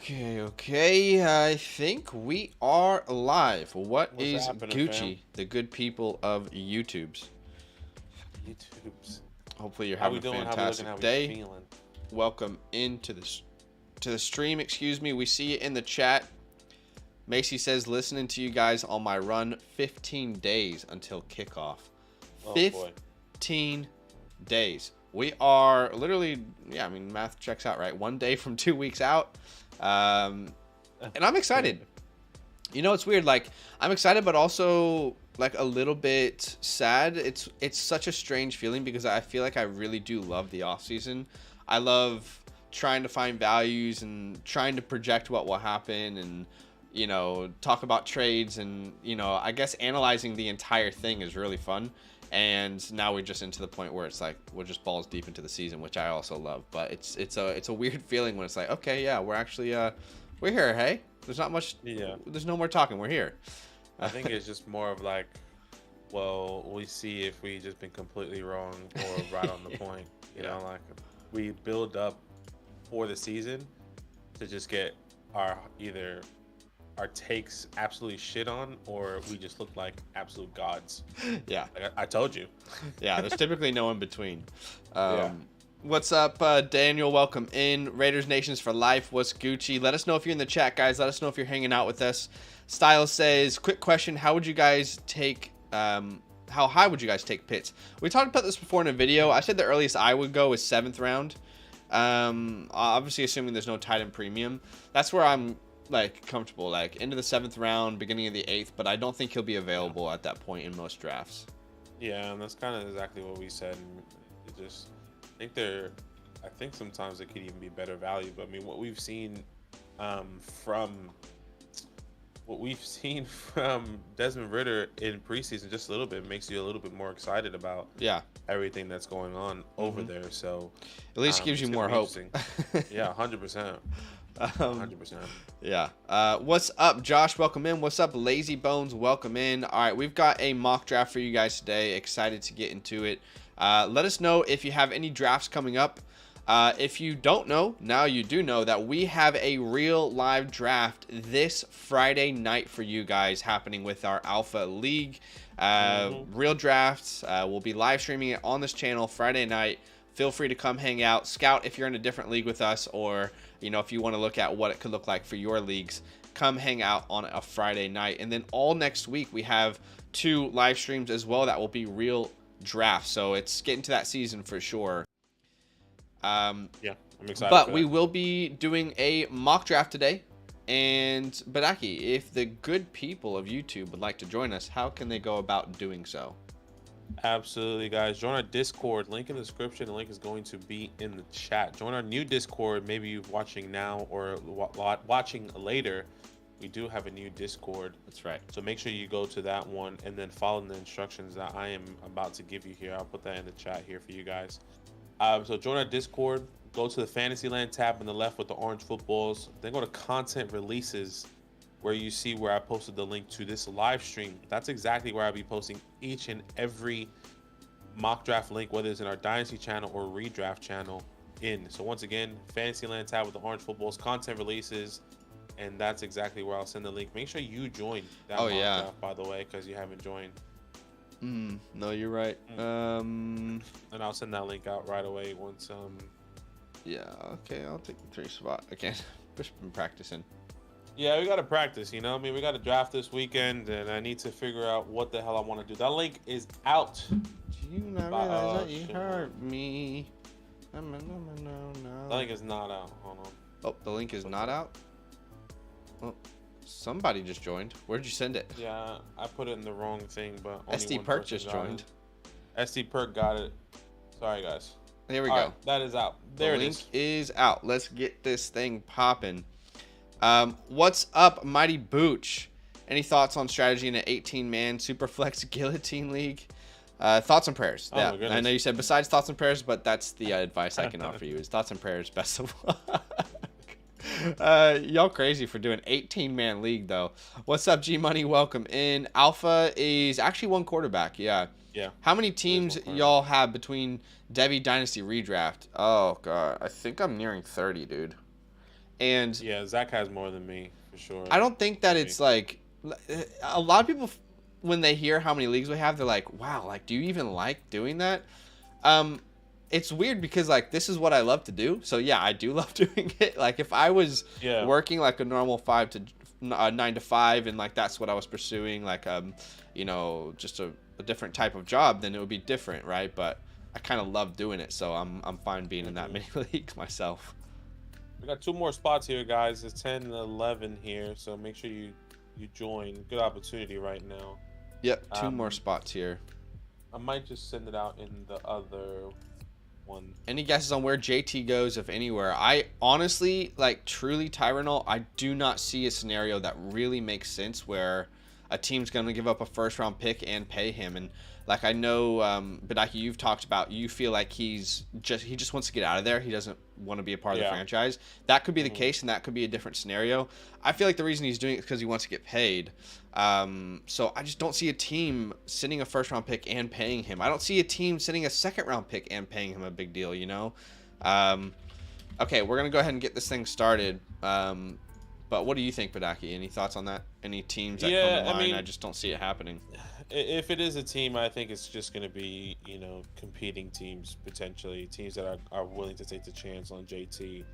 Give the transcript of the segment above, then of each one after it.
Okay. I think we are live. What What's is happening, Gucci, fam? the good people of YouTube's? YouTube's. Hopefully you're How having we a doing? How we looking? How fantastic we day. feeling? Welcome into the stream. Excuse me. We see it in the chat. Macy says, listening to you guys on my run. 15 days until kickoff. Oh boy. 15 days. We are literally, yeah, I mean, math checks out, right? 1 day from 2 weeks out. And I'm excited. You know, it's weird. Like, I'm excited, but also like a little bit sad. It's such a strange feeling because I feel like I really do love the off season. I love trying to find values and trying to project what will happen and talk about trades and I guess analyzing the entire thing is really fun. And now we're just into the point where it's like we're just balls deep into the season, which I also love. But it's a weird feeling when it's like, okay, yeah, we're actually we're here. Hey, there's not much. Yeah. There's no more talking. We're here. I think it's just more of like, well, we see if we just been completely wrong or right on the point. You know, like we build up for the season to just get either our takes absolutely shit on or we just look like absolute gods. Yeah. Like I told you. Yeah, there's typically no in between. Yeah. What's up, Daniel? Welcome in. Raiders Nations for life. What's Gucci? Let us know if you're in the chat, guys. Let us know if you're hanging out with us. Styles says, quick question. How would you guys take, how high would you guys take Pitts? We talked about this before in a video. I said the earliest I would go is 7th round. Obviously assuming there's no tight end premium. That's where I'm like comfortable, like into the 7th round, beginning of the 8th, but I don't think he'll be available at that point in most drafts. Yeah, and that's kind of exactly what we said. And it just, I think sometimes it could even be better value. But I mean, what we've seen from Desmond Ridder in preseason, just a little bit makes you a little bit more excited about everything that's going on over there. So at least gives you more hope. Yeah, 100%. 100%. Yeah. What's up, Josh? Welcome in. What's up, Lazy Bones? Welcome in. All right, we've got a mock draft for you guys today. Excited to get into it. Let us know if you have any drafts coming up. If you don't know, now you do know that we have a real live draft this Friday night for you guys happening with our Alpha League. Real drafts. We'll be live streaming it on this channel Friday night. Feel free to come hang out. Scout if you're in a different league with us, or if you want to look at what it could look like for your leagues, come hang out on a Friday night. And then all next week we have 2 live streams as well that will be real drafts. So it's getting to that season for sure. Yeah, I'm excited. But we will be doing a mock draft today. And Badaki, if the good people of YouTube would like to join us, how can they go about doing so? Absolutely, guys. Join our Discord. Link in the description. The link is going to be in the chat. Join our new Discord. Maybe you're watching now or watching later. We do have a new Discord. That's right. So make sure you go to that one and then follow the instructions that I am about to give you here. I'll put that in the chat here for you guys. So join our Discord. Go to the Fantasyland tab on the left with the orange footballs. Then go to content releases, where you see where I posted the link to this live stream. That's exactly where I'll be posting each and every mock draft link, whether it's in our Dynasty channel or Redraft channel So once again, Fantasyland tab with the orange footballs, content releases, and that's exactly where I'll send the link. Make sure you join that mock draft, by the way, because you haven't joined. No, you're right. And I'll send that link out right away once. Yeah, okay, I'll take the 3 spot. Again, just been practicing. Yeah, we got to practice, I mean, we got to draft this weekend, and I need to figure out what the hell I want to do. That link is out. Do you not realize that you hurt me? No. The link is not out. Hold on. Oh, the link is not out? Well, somebody just joined. Where'd you send it? Yeah, I put it in the wrong thing, but only SD Perk just joined. SD Perk got it. Sorry, guys. Here we go. Right, that is out. There it is. The link is out. Let's get this thing popping. What's up, Mighty Booch? Any thoughts on strategy in an 18-man Superflex Guillotine League? Thoughts and prayers. Yeah, I know you said besides thoughts and prayers, but that's the advice I can offer you is thoughts and prayers. Best of luck. Y'all crazy for doing 18-man league though. What's up, G Money? Welcome in. Alpha is actually 1 quarterback. Yeah. How many teams y'all have between Debbie Dynasty Redraft? Oh god, I think I'm nearing 30, dude. And Yeah, Zach has more than me for sure. I don't think that Maybe. it's like a lot of people when they hear how many leagues we have, they're like, "Wow, like do you even like doing that?" Um, it's weird because like this is what I love to do. So yeah, I do love doing it. Like if I was Yeah. working like a normal 9 to 5 and like that's what I was pursuing, like you know, just a different type of job, then it would be different, right? But I kind of love doing it, so I'm fine being in that many leagues myself. We got 2 more spots here, guys. It's 10 and 11 here, so make sure you join. Good opportunity right now. Yep, 2 more spots here. I might just send it out in the other one. Any guesses on where JT goes, if anywhere? I honestly, like, truly, Tyranol, I do not see a scenario that really makes sense where a team's going to give up a first-round pick and pay him. And, like, I know, Badaki, you've talked about, you feel like he just wants to get out of there. He doesn't want to be a part of the franchise. That could be the case, and that could be a different scenario. I feel like the reason he's doing it is because he wants to get paid. So I just don't see a team sending a first-round pick and paying him. I don't see a team sending a second-round pick and paying him a big deal, you know? Okay, we're going to go ahead and get this thing started. But what do you think, Badaki? Any thoughts on that? Any teams that come to mind? I mean, I just don't see it happening. If it is a team, I think it's just going to be, you know, competing teams, potentially. Teams that are willing to take the chance on JT.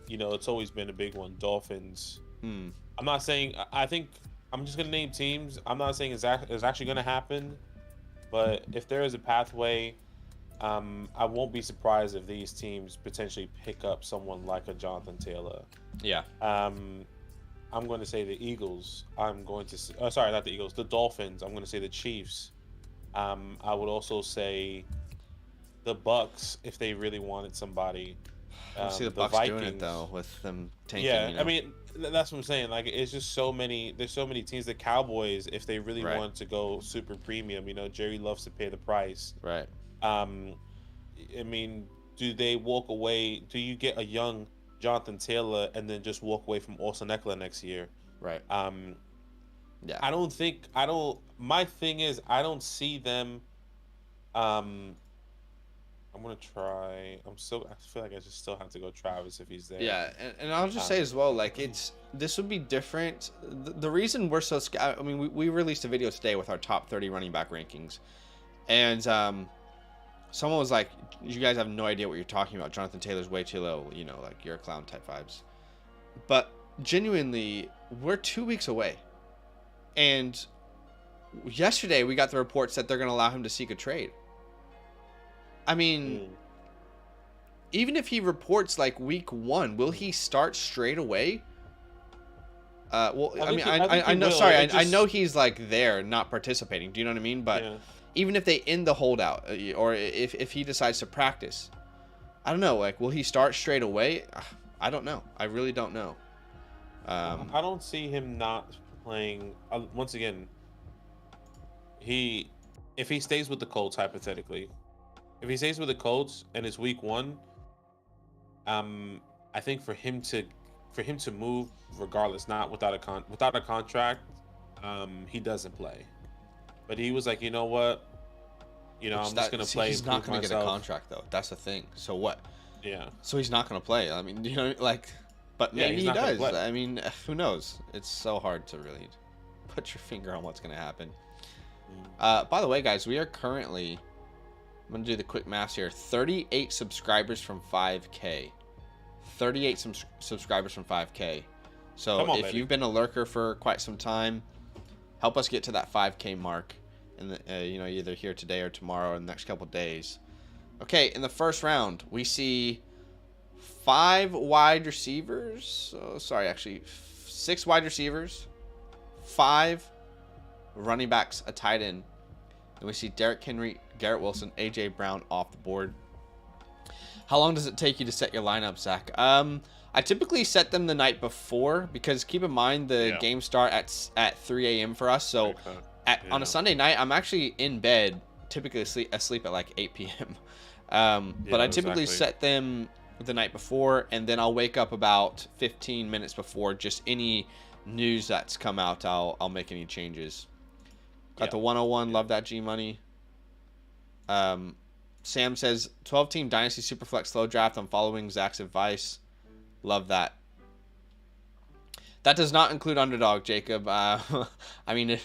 You know, it's always been a big one. Dolphins. I'm not saying, I think, I'm just going to name teams. I'm not saying it's actually going to happen. But if there is a pathway, I won't be surprised if these teams potentially pick up someone like a Jonathan Taylor. Yeah. I'm going to say the Eagles. I'm going to sorry, not the Eagles. The Dolphins. I'm going to say the Chiefs. I would also say the Bucks if they really wanted somebody. I see the Bucks Vikings doing it though with them tanking. Yeah, you know? I mean that's what I'm saying. Like it's just so many. There's so many teams. The Cowboys, if they really want to go super premium, you know, Jerry loves to pay the price. Right. I mean, do they walk away? Do you get a young Jonathan Taylor and then just walk away from Austin Eckler next year? Right. Yeah. I don't. My thing is, I don't see them. I'm gonna try. I feel like I just still have to go Travis if he's there. Yeah, and I'll just say as well, like this would be different. The reason we're so I mean, we released a video today with our top 30 running back rankings, and someone was like, "You guys have no idea what you're talking about. Jonathan Taylor's way too low. You know, like you're a clown type vibes." But genuinely, we're 2 weeks away, and yesterday we got the reports that they're going to allow him to seek a trade. I mean, even if he reports like week 1, will he start straight away? Well, I know. Sorry, I know he's like there, not participating. Do you know what I mean? But even if they end the holdout, or if he decides to practice, I don't know. Like, will he start straight away? I don't know. I really don't know. I don't see him not playing. Once again, if he stays with the Colts, hypothetically. If he stays with the Colts and it's week 1, I think for him to move, regardless, not without a contract, he doesn't play. But he was like, you know what, I'm just gonna play. He's not gonna get a contract though. That's the thing. So what? Yeah. So he's not gonna play. I mean, like, but maybe he does. I mean, who knows? It's so hard to really put your finger on what's gonna happen. By the way, guys, we are currently. I'm going to do the quick math here. 38 subscribers from 5K. 38 subscribers from 5K. So if you've been a lurker for quite some time, help us get to that 5K mark. And either here today or tomorrow or in the next couple of days. Okay, in the first round, we see 5 wide receivers. Oh, sorry, actually 6 wide receivers, 5 running backs, a tight end. And we see Derrick Henry, Garrett Wilson, A.J. Brown off the board. How long does it take you to set your lineup, Zach? I typically set them the night before because keep in mind the games start at 3 a.m. for us. So on a Sunday night, I'm actually in bed, typically asleep at like 8 p.m. But I typically set them the night before, and then I'll wake up about 15 minutes before. Just any news that's come out, I'll make any changes. Got the 101. Love that G Money. Sam says 12-team Dynasty Superflex slow draft. I'm following Zach's advice. Love that. That does not include underdog, Jacob. I mean,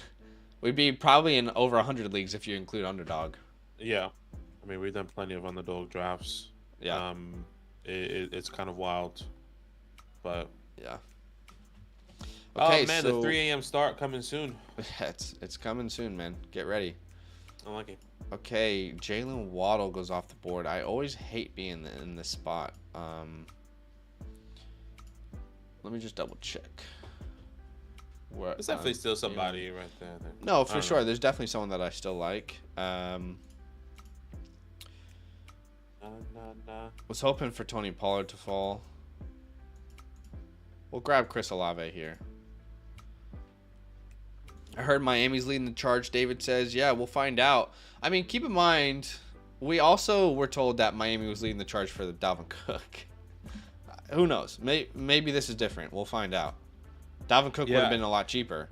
we'd be probably in over 100 leagues if you include underdog. Yeah, I mean we've done plenty of underdog drafts. Yeah. It's kind of wild, but Yeah. Okay, oh man, so the 3 a.m. start coming soon. It's coming soon, man. Get ready. I like it. Okay, Jalen Waddle goes off the board. I always hate being in this spot. Let me just double check. There's definitely still somebody right there. No, for sure. There's definitely someone that I still like. Was hoping for Tony Pollard to fall. We'll grab Chris Olave here. I heard Miami's leading the charge. David says, yeah, we'll find out. I mean, keep in mind, we also were told that Miami was leading the charge for the Dalvin Cook. Who knows? Maybe this is different. We'll find out. Dalvin Cook would have been a lot cheaper.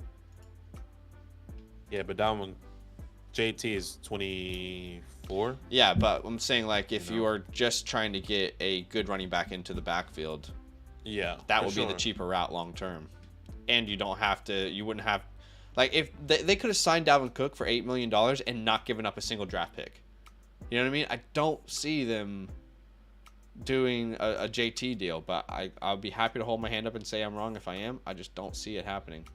Yeah, but JT is 24. Yeah, but I'm saying, like, if you are just trying to get a good running back into the backfield, that would be the cheaper route long term. And you don't have to, you wouldn't have, like, if they could have signed Dalvin Cook for $8 million and not given up a single draft pick. You know what I mean? I don't see them doing a JT deal, but I'll be happy to hold my hand up and say I'm wrong if I am. I just don't see it happening.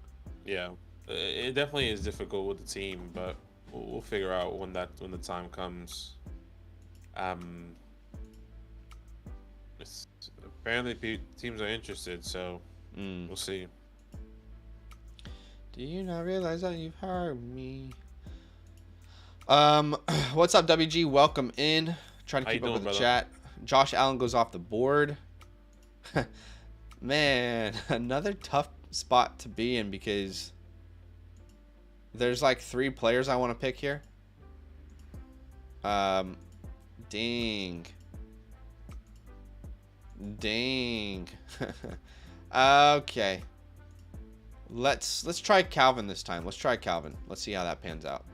Yeah, it definitely is difficult with the team, but we'll figure out when the time comes. Apparently teams are interested, so we'll see. Do you not realize that you've heard me? What's up, WG? Welcome in. Trying to keep up with the chat. Josh Allen goes off the board. Man, another tough spot to be in because there's like 3 players I want to pick here. Ding. Okay. Let's try Calvin this time. Let's try Calvin. Let's see how that pans out.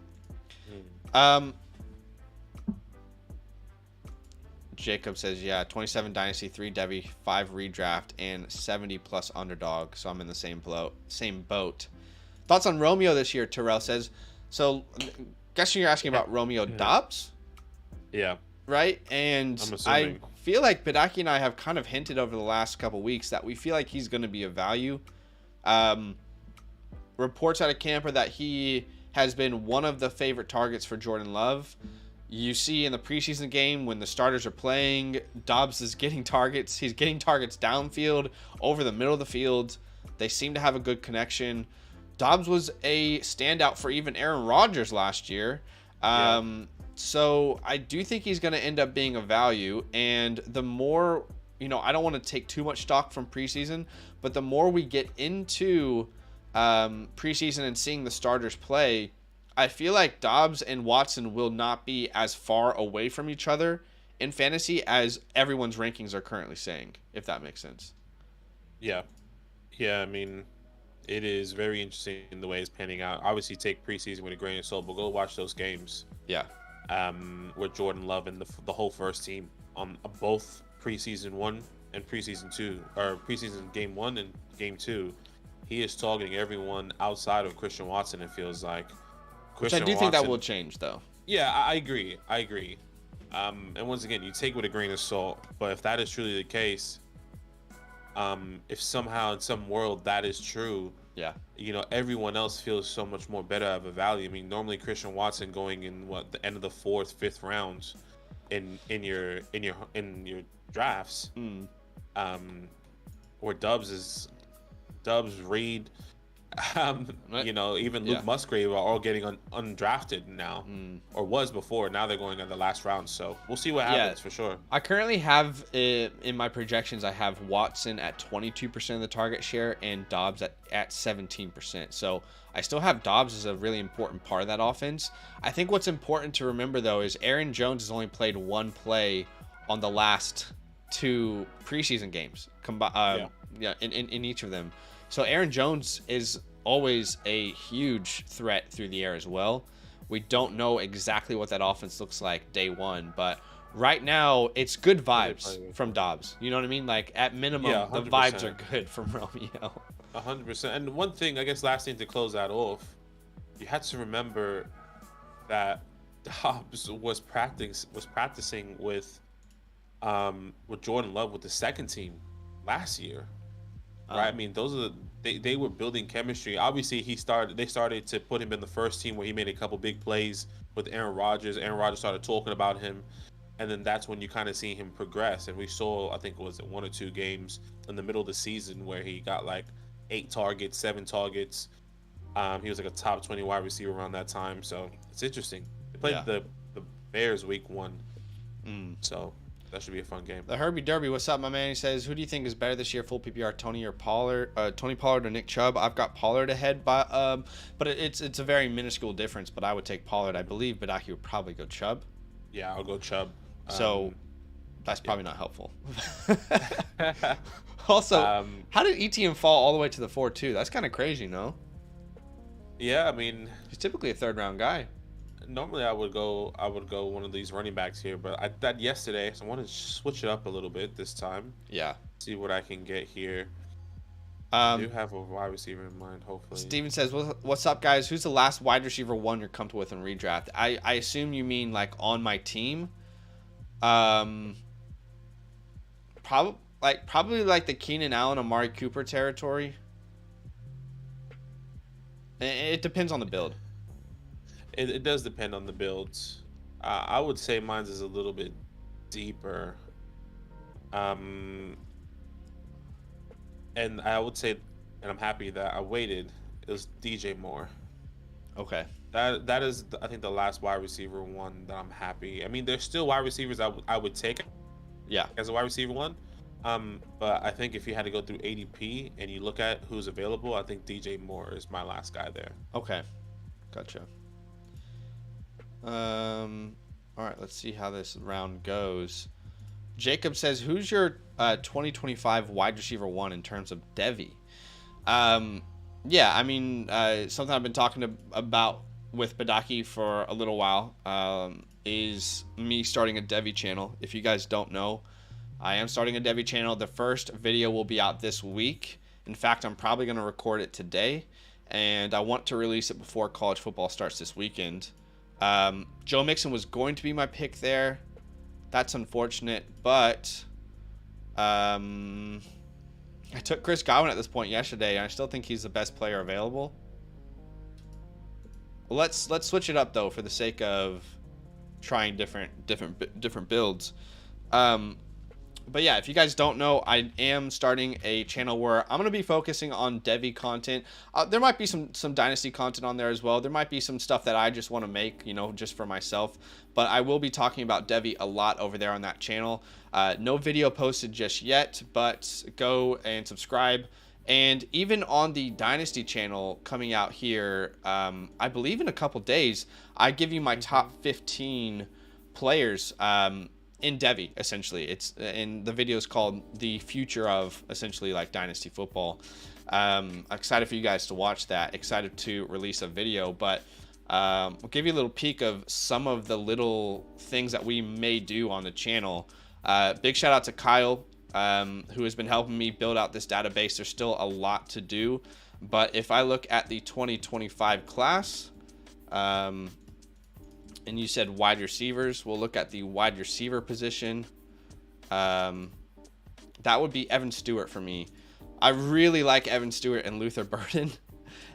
Jacob says, yeah, 27 Dynasty, 3 Debbie, 5 redraft, and 70 plus underdog. So I'm in the same boat. Thoughts on Romeo this year, Terrell says. So, guessing you're asking about Romeo Dobbs? Yeah. Right? And I feel like Badaki and I have kind of hinted over the last couple weeks that we feel like he's going to be a value. Reports out of camp are that he has been one of the favorite targets for Jordan Love. You see in the preseason game when the starters are playing, Dobbs is getting targets. He's getting targets downfield, over the middle of the field. They seem to have a good connection. Dobbs was a standout for even Aaron Rodgers last year. So I do think he's going to end up being a value. And the more, I don't want to take too much stock from preseason, but the more we get into preseason and seeing the starters play, I feel like Dobbs and Watson will not be as far away from each other in fantasy as everyone's rankings are currently saying, if that makes sense. Yeah. Yeah, I mean, it is very interesting in the way it's panning out. Obviously, take preseason with a grain of salt, but go watch those games. Yeah. With Jordan Love and the whole first team on both preseason 1 and preseason 2, or preseason game 1 and game 2. He is targeting everyone outside of Christian Watson, it feels like. Which I do think that will change, though. Yeah, I agree. And once again, you take it with a grain of salt. But if that is truly the case, if somehow in some world that is true, everyone else feels so much more better of a value. I mean, normally Christian Watson going in the end of the 4th, 5th rounds in your drafts, or Dubs, Reed. Even Luke Musgrave are all getting undrafted now, or was before. Now they're going in the last round, so we'll see what happens for sure. I currently have in my projections, I have Watson at 22% of the target share and Dobbs at 17%. So I still have Dobbs as a really important part of that offense. I think what's important to remember though is Aaron Jones has only played 1 play on the last 2 preseason games, in each of them. So Aaron Jones is always a huge threat through the air as well. We don't know exactly what that offense looks like day one, but right now it's good Who they vibes play with. from Dobbs. You know what I mean? Like at minimum, Yeah, the vibes 100%. are good from Romeo. 100%. And one thing, I guess, last thing to close that off, you had to remember that Dobbs was practicing with Jordan Love with the second team last year, right? I mean, those are they were building chemistry. Obviously, they started to put him in the first team where he made a couple big plays with Aaron Rodgers. Aaron Rodgers started talking about him, and then that's when you kind of see him progress. And we saw, I think it was 1 or 2 games in the middle of the season where he got like 8 targets, 7 targets. He was like a top 20 wide receiver around that time. So it's interesting. They played Yeah. the Bears week 1, so that should be a fun game. The Herbie Derby, what's up, my man? He says, who do you think is better this year, full PPR, Tony or Pollard? Tony Pollard or Nick Chubb? I've got Pollard ahead, but it's a very minuscule difference. But I would take Pollard. I believe Badaki would probably go Chubb. Yeah, I'll go Chubb. So that's probably not helpful. Also, how did ETN fall all the way to the 4-2? That's kind of crazy, no? Yeah, I mean, He's typically a third-round guy. normally I would go one of these running backs here, but I did that yesterday, so I want to switch it up a little bit this time. Yeah. See what I can get here. I do have a wide receiver in mind, hopefully. Steven says, what's up, guys? Who's the last wide receiver one you're comfortable with in redraft? I assume you mean like on my team. Probably like the Keenan Allen, Amari Cooper territory. It depends on the build. It does depend on the builds. I would say mine's is a little bit deeper. And I would say, and I'm happy that I waited, it was DJ Moore. Okay. That is, I think, the last wide receiver one that I'm happy. I mean, there's still wide receivers I would take Yeah. as a wide receiver one. But I think if you had to go through ADP and you look at who's available, I think DJ Moore is my last guy there. Okay. Gotcha. All right, let's see how this round goes. Jacob says, who's your 2025 wide receiver one in terms of Devi? Yeah, I mean, something I've been talking about with Badaki for a little while is me starting a Devi channel. If you guys don't know, I am starting a Devi channel. The first video will be out this week. In fact, I'm probably going to record it today, and I want to release it before college football starts this weekend. Joe Mixon was going to be my pick there. That's unfortunate, but I took Chris Godwin at this point yesterday, and I still think he's the best player available. Let's switch it up though for the sake of trying different builds. But yeah, if you guys don't know, I am starting a channel where I'm going to be focusing on Devi content. There might be some Dynasty content on there as well. There might be some stuff that I just want to make, just for myself. But I will be talking about Devi a lot over there on that channel. No video posted just yet, but go and subscribe. And even on the Dynasty channel coming out here, I believe in a couple days, I give you my top 15 players in Devi, essentially. It's and the video is called The Future of, essentially, like Dynasty Football. Excited for you guys to watch that. Excited to release a video, but we'll give you a little peek of some of the little things that we may do on the channel. Big shout out to Kyle, who has been helping me build out this database. There's still a lot to do, but if I look at the 2025 class, and you said wide receivers, we'll look at the wide receiver position. That would be Evan Stewart for me. I really like Evan Stewart and Luther Burden.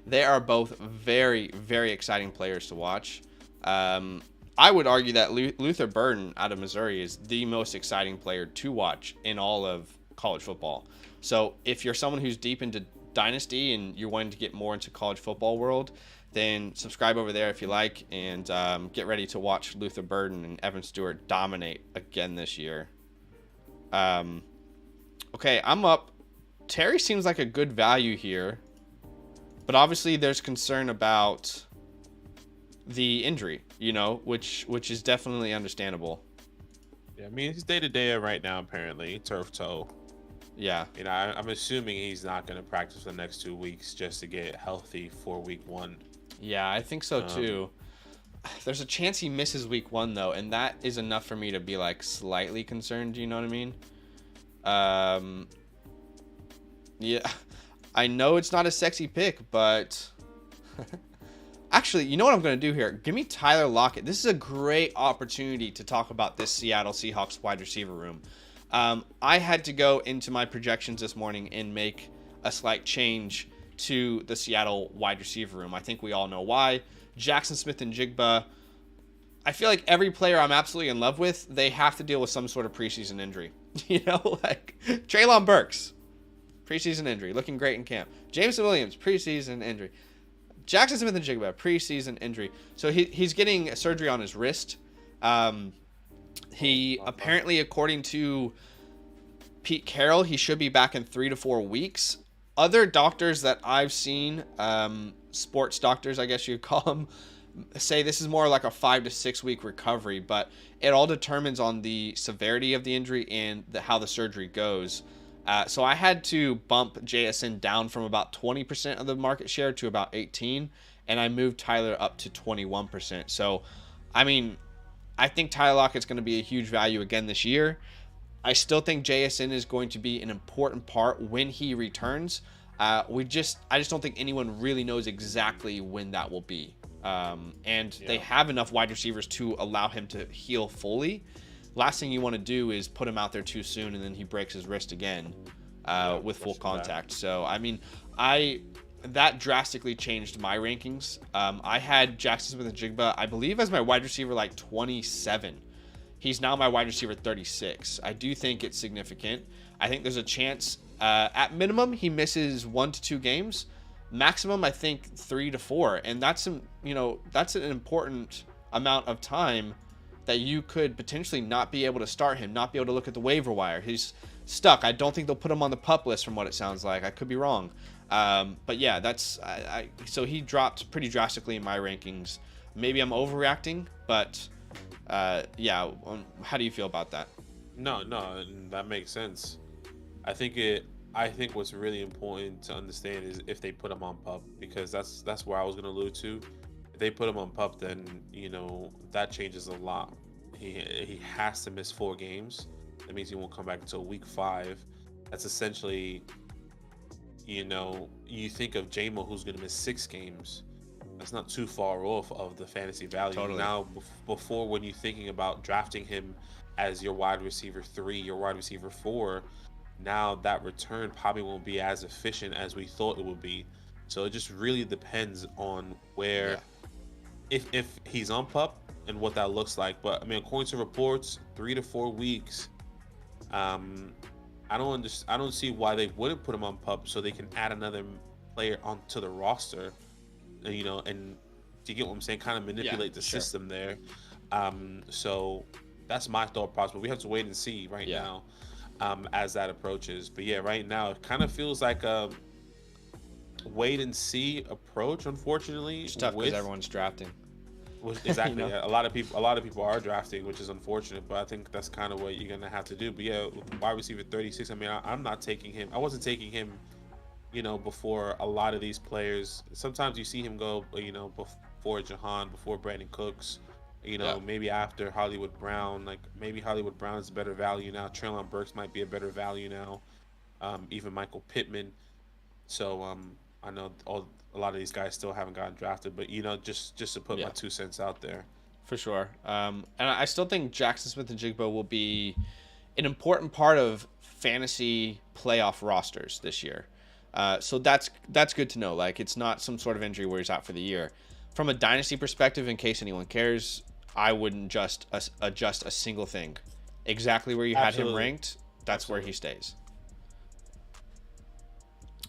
They are both very, very exciting players to watch. I would argue that Luther Burden out of Missouri is the most exciting player to watch in all of college football. So if you're someone who's deep into Dynasty and you're wanting to get more into college football world, then subscribe over there if you like, and get ready to watch Luther Burden and Evan Stewart dominate again this year. Okay, I'm up. Terry seems like a good value here, but obviously there's concern about the injury, which is definitely understandable. Yeah, I mean, he's day-to-day right now, apparently. Turf toe. Yeah. I'm assuming he's not going to practice for the next 2 weeks just to get healthy for week 1. Yeah, I think so too. there's a chance he misses week 1 though, and that is enough for me to be like slightly concerned. You know what I mean? Yeah, I know it's not a sexy pick, but actually, you know what I'm going to do here? Give me Tyler Lockett. This is a great opportunity to talk about this Seattle Seahawks wide receiver room. I had to go into my projections this morning and make a slight change to the Seattle wide receiver room. I think we all know why. Jackson Smith and Jigba. I feel like every player I'm absolutely in love with, they have to deal with some sort of preseason injury. You know, like Treylon Burks, preseason injury, looking great in camp. Jameson Williams, preseason injury. Jackson Smith and Jigba, preseason injury. So he's getting surgery on his wrist. He apparently, according to Pete Carroll, he should be back in 3 to 4 weeks. Other doctors that I've seen, sports doctors, I guess you'd call them, say this is more like a 5 to 6 week recovery, but it all determines on the severity of the injury and how the surgery goes. So I had to bump JSN down from about 20% of the market share to about 18%, and I moved Tyler up to 21%. So, I mean, I think Tyler Lockett's going to be a huge value again this year. I still think JSN is going to be an important part when he returns. I just don't think anyone really knows exactly when that will be. They have enough wide receivers to allow him to heal fully. Last thing you want to do is put him out there too soon and then he breaks his wrist again with full contact. So, I mean, that drastically changed my rankings. I had Jackson Smith and Jigba, I believe, as my wide receiver like 27. He's now my wide receiver 36. I do think it's significant. I think there's a chance, at minimum, he misses 1 to 2 games. Maximum, I think 3 to 4, and that's an important amount of time that you could potentially not be able to start him, not be able to look at the waiver wire. He's stuck. I don't think they'll put him on the PUP list from what it sounds like. I could be wrong. But yeah, so he dropped pretty drastically in my rankings. Maybe I'm overreacting, but yeah. How do you feel about that? No, that makes sense. I think what's really important to understand is if they put him on PUP, because that's where I was going to allude to. If they put him on PUP, then that changes a lot. He has to miss 4 games. That means he won't come back until week 5. That's essentially, you think of JMO, who's going to miss 6 games. That's not too far off of the fantasy value. Totally. Now, before, when you're thinking about drafting him as your wide receiver 3, your wide receiver 4, now that return probably won't be as efficient as we thought it would be. So it just really depends on where, if he's on PUP and what that looks like. But I mean, according to reports, 3 to 4 weeks. I don't see why they wouldn't put him on PUP so they can add another player onto the roster. And do you get what I'm saying? Kind of manipulate the system there. So that's my thought process. But we have to wait and see now. As that approaches. But yeah, right now it kind of feels like a wait and see approach, unfortunately. It's tough because everyone's drafting. Exactly. A lot of people are drafting, which is unfortunate, but I think that's kind of what you're gonna have to do. But yeah, wide receiver 36, I mean, I'm not taking him. I wasn't taking him, before a lot of these players. Sometimes you see him go, before Jahan, before Brandon Cooks. Maybe after Hollywood Brown, like maybe Hollywood Brown is a better value now. Treylon Burks might be a better value now. Even Michael Pittman. So I know a lot of these guys still haven't gotten drafted, but just to put my 2 cents out there. For sure. And I still think Jackson Smith and Jigba will be an important part of fantasy playoff rosters this year. So that's good to know. Like, it's not some sort of injury where he's out for the year. From a dynasty perspective, in case anyone cares, I wouldn't just adjust a single thing. Exactly where you had him ranked, that's where he stays.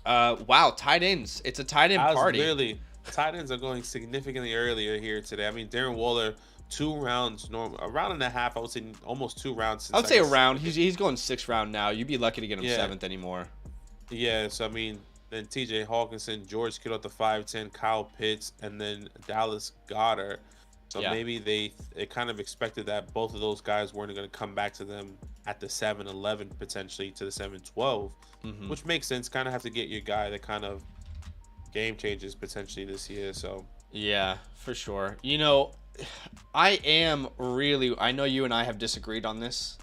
Wow, tight ends. It's a tight end party. Tight ends are going significantly earlier here today. I mean, Darren Waller, 2 rounds, a round and a half. I would say almost 2 rounds. I would say a round. He's going 6th round now. You'd be lucky to get him 7th anymore. Yeah, so I mean, then T.J. Hawkinson, George Kittle at the 5'10", Kyle Pitts, and then Dallas Goedert. So maybe they kind of expected that both of those guys weren't going to come back to them at the 7-11, potentially to the 7-12, which makes sense. Kind of have to get your guy that kind of game changes potentially this year. So yeah, for sure. I am really, I know you and I have disagreed on this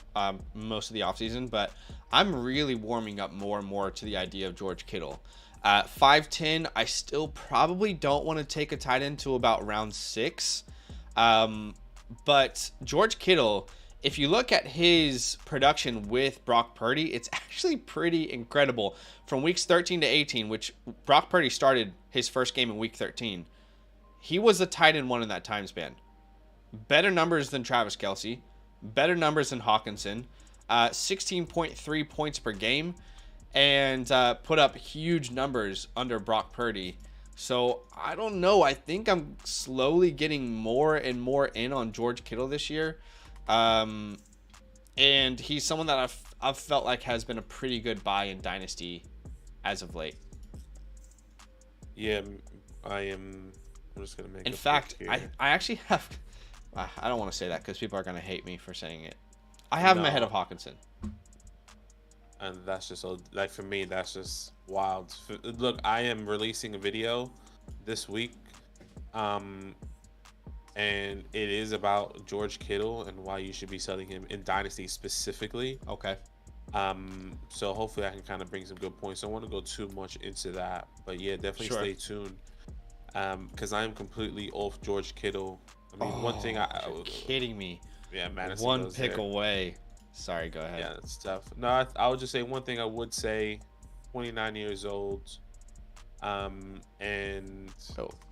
most of the offseason, but I'm really warming up more and more to the idea of George Kittle. 5'10", I still probably don't want to take a tight end till about round 6. But George Kittle, if you look at his production with Brock Purdy, it's actually pretty incredible. From weeks 13 to 18, which Brock Purdy started his first game in week 13, he was a tight end 1 in that time span. Better numbers than Travis Kelce, better numbers than Hawkinson, 16.3 points per game, and put up huge numbers under Brock Purdy. So I don't know. I think I'm slowly getting more and more in on George Kittle this year. And he's someone that I've felt like has been a pretty good buy in Dynasty as of late. Yeah, I'm just going to make In fact, I actually have... I don't want to say that because people are going to hate me for saying it. I have him ahead of Hawkinson. And that's just, like, for me, that's just wild. Look, I am releasing a video this week, and it is about George Kittle and why you should be selling him in Dynasty specifically. Okay. So hopefully I can kind of bring some good points. I don't want to go too much into that, but yeah, definitely stay tuned. Because I'm completely off George Kittle. I mean, one thing you're kidding me. Yeah, Madison one pick away. Sorry, go ahead. Yeah, it's tough. No, I would just say one thing I would say, 29 years old, and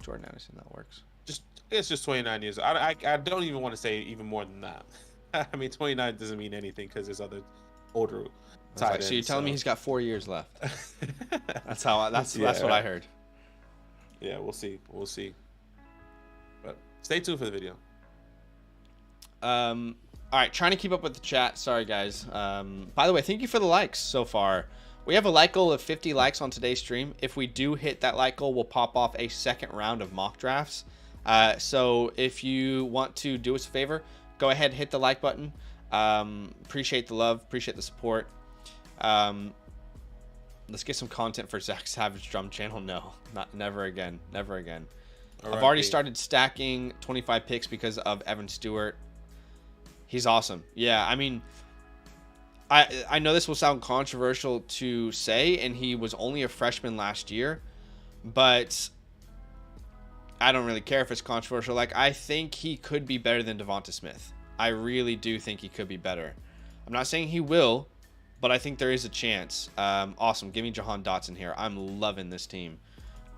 Jordan Addison, that works. It's just 29 years. I don't even want to say even more than that. I mean, 29 doesn't mean anything because there's other older tight ends. So you're telling me he's got 4 years left? That's what I heard. Yeah, we'll see. But stay tuned for the video. All right, trying to keep up with the chat. Sorry, guys. By the way, thank you for the likes so far. We have a like goal of 50 likes on today's stream. If we do hit that like goal, we'll pop off a second round of mock drafts. So if you want to do us a favor, go ahead, hit the like button. Appreciate the love, appreciate the support. Let's get some content for Zach Savage Drum Channel. No, never again. I've already started stacking 25 picks because of Evan Stewart. He's awesome. Yeah, I mean, I know this will sound controversial to say, and he was only a freshman last year, but I don't really care if it's controversial. Like, I think he could be better than Devonta Smith. I really do think he could be better. I'm not saying he will, but I think there is a chance. Awesome. Give me Jahan Dotson here. I'm loving this team.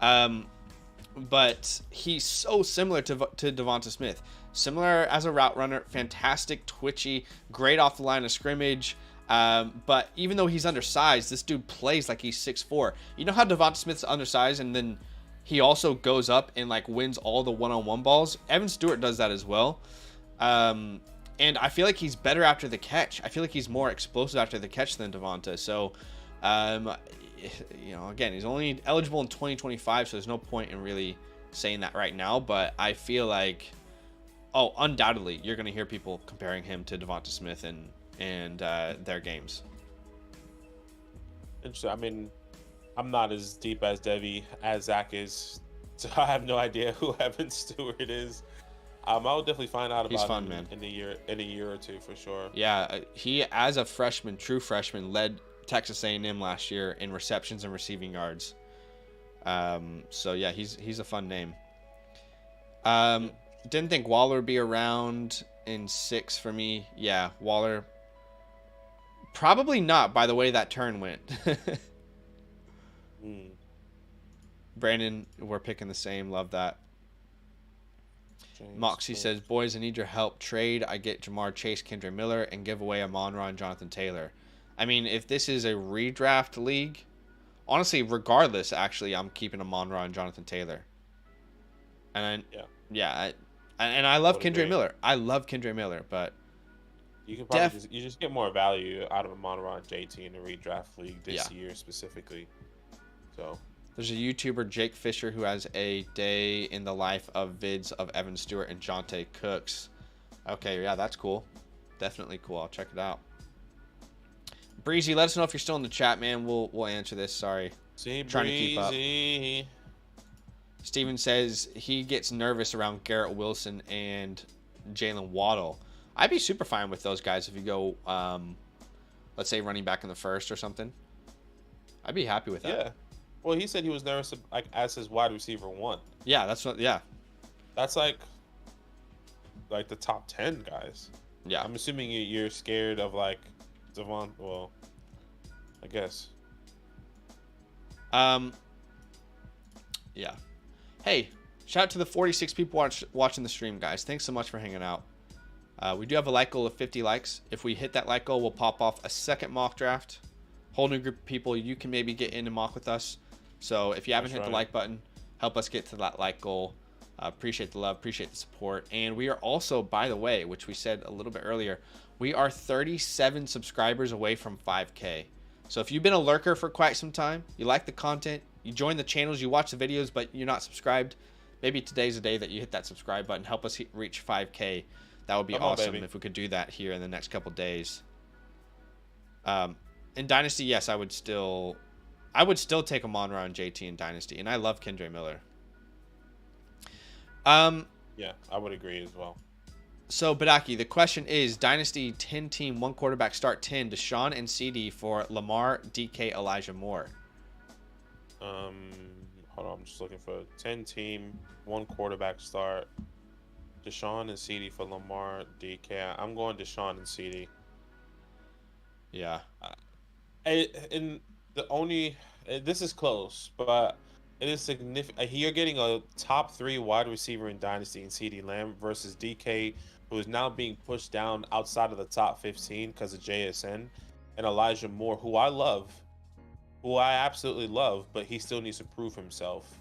But he's so similar to Devonta Smith. Similar as a route runner, fantastic, twitchy, great off the line of scrimmage. But even though he's undersized, this dude plays like he's 6'4". You know how Devonta Smith's undersized and then he also goes up and like wins all the one-on-one balls? Evan Stewart does that as well. And I feel like he's better after the catch. I feel like he's more explosive after the catch than Devonta. So, again, he's only eligible in 2025, so there's no point in really saying that right now. But I feel like, undoubtedly, you're going to hear people comparing him to Devonta Smith and their games. Interesting. I mean, I'm not as deep as Devi as Zach is, so I have no idea who Evan Stewart is. I'll definitely find out about him man. in a year or two for sure. Yeah, he as a freshman, true freshman, led Texas A&M last year in receptions and receiving yards. So yeah, he's a fun name. Didn't think Waller would be around in 6 for me. Yeah, Waller. Probably not, by the way that turn went. Brandon, we're picking the same. Love that. Moxie says, boys, I need your help. Trade. I get Jamar Chase, Kendra Miller, and give away Amon-Ra and Jonathan Taylor. I mean, if this is a redraft league, honestly, regardless, actually, I'm keeping Amon-Ra and Jonathan Taylor. And I love Kendra Miller. I love Kendra Miller, but you can probably just get more value out of Amon-Ra and JT in a redraft league this year specifically. So there's a YouTuber, Jake Fisher, who has a day in the life of vids of Evan Stewart and Jonte Cooks. Okay, yeah, that's cool. Definitely cool. I'll check it out. Breezy, let us know if you're still in the chat, man. We'll answer this. Sorry. See, trying to keep up. Steven says he gets nervous around Garrett Wilson and Jalen Waddle. I'd be super fine with those guys if you go, let's say, running back in the first or something. I'd be happy with that. Yeah. Well, he said he was nervous like as his wide receiver 1. Yeah, that's what. Yeah. That's like the top 10 guys. Yeah. I'm assuming you're scared of like Devon. Well, I guess. Yeah. Hey, shout out to the 46 people watching the stream, guys. Thanks so much for hanging out. We do have a like goal of 50 likes. If we hit that like goal, we'll pop off a second mock draft. Whole new group of people. You can maybe get in and mock with us. So if you haven't hit the like button, help us get to that like goal. Appreciate the love, appreciate the support. And we are also, by the way, which we said a little bit earlier, we are 37 subscribers away from 5K. So if you've been a lurker for quite some time, you like the content, you join the channels, you watch the videos, but you're not subscribed, maybe today's the day that you hit that subscribe button. Help us reach 5K. That would be awesome if we could do that here in the next couple days. In Dynasty, yes, I would still take Amon-Ra and JT in Dynasty, and I love Kendre Miller. Yeah, I would agree as well. So, Badaki, the question is, Dynasty 10-team, 1 quarterback start 10, Deshaun and CD for Lamar, DK, Elijah Moore. Hold on, I'm just looking for 10-team, 1 quarterback start. Deshaun and CD for Lamar, DK. I'm going Deshaun and CD. Yeah. And the only, this is close, but it is significant. You're getting a top 3 wide receiver in Dynasty in CD Lamb versus DK, who is now being pushed down outside of the top 15 because of JSN, and Elijah Moore, who I love, who I absolutely love, but he still needs to prove himself.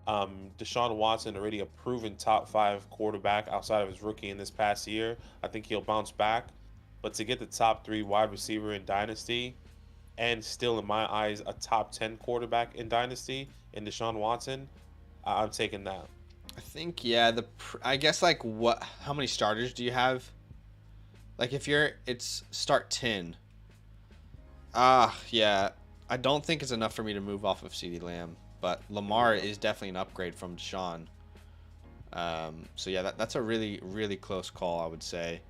Deshaun Watson, already a proven top 5 quarterback outside of his rookie in this past year. I think he'll bounce back. But to get the top 3 wide receiver in Dynasty, and still, in my eyes, a top 10 quarterback in Dynasty in Deshaun Watson, I'm taking that. I think, yeah, I guess, like, how many starters do you have? Like, if it's start 10. Yeah, I don't think it's enough for me to move off of CeeDee Lamb, but Lamar is definitely an upgrade from Deshaun. So, yeah, that's a really, really close call, I would say.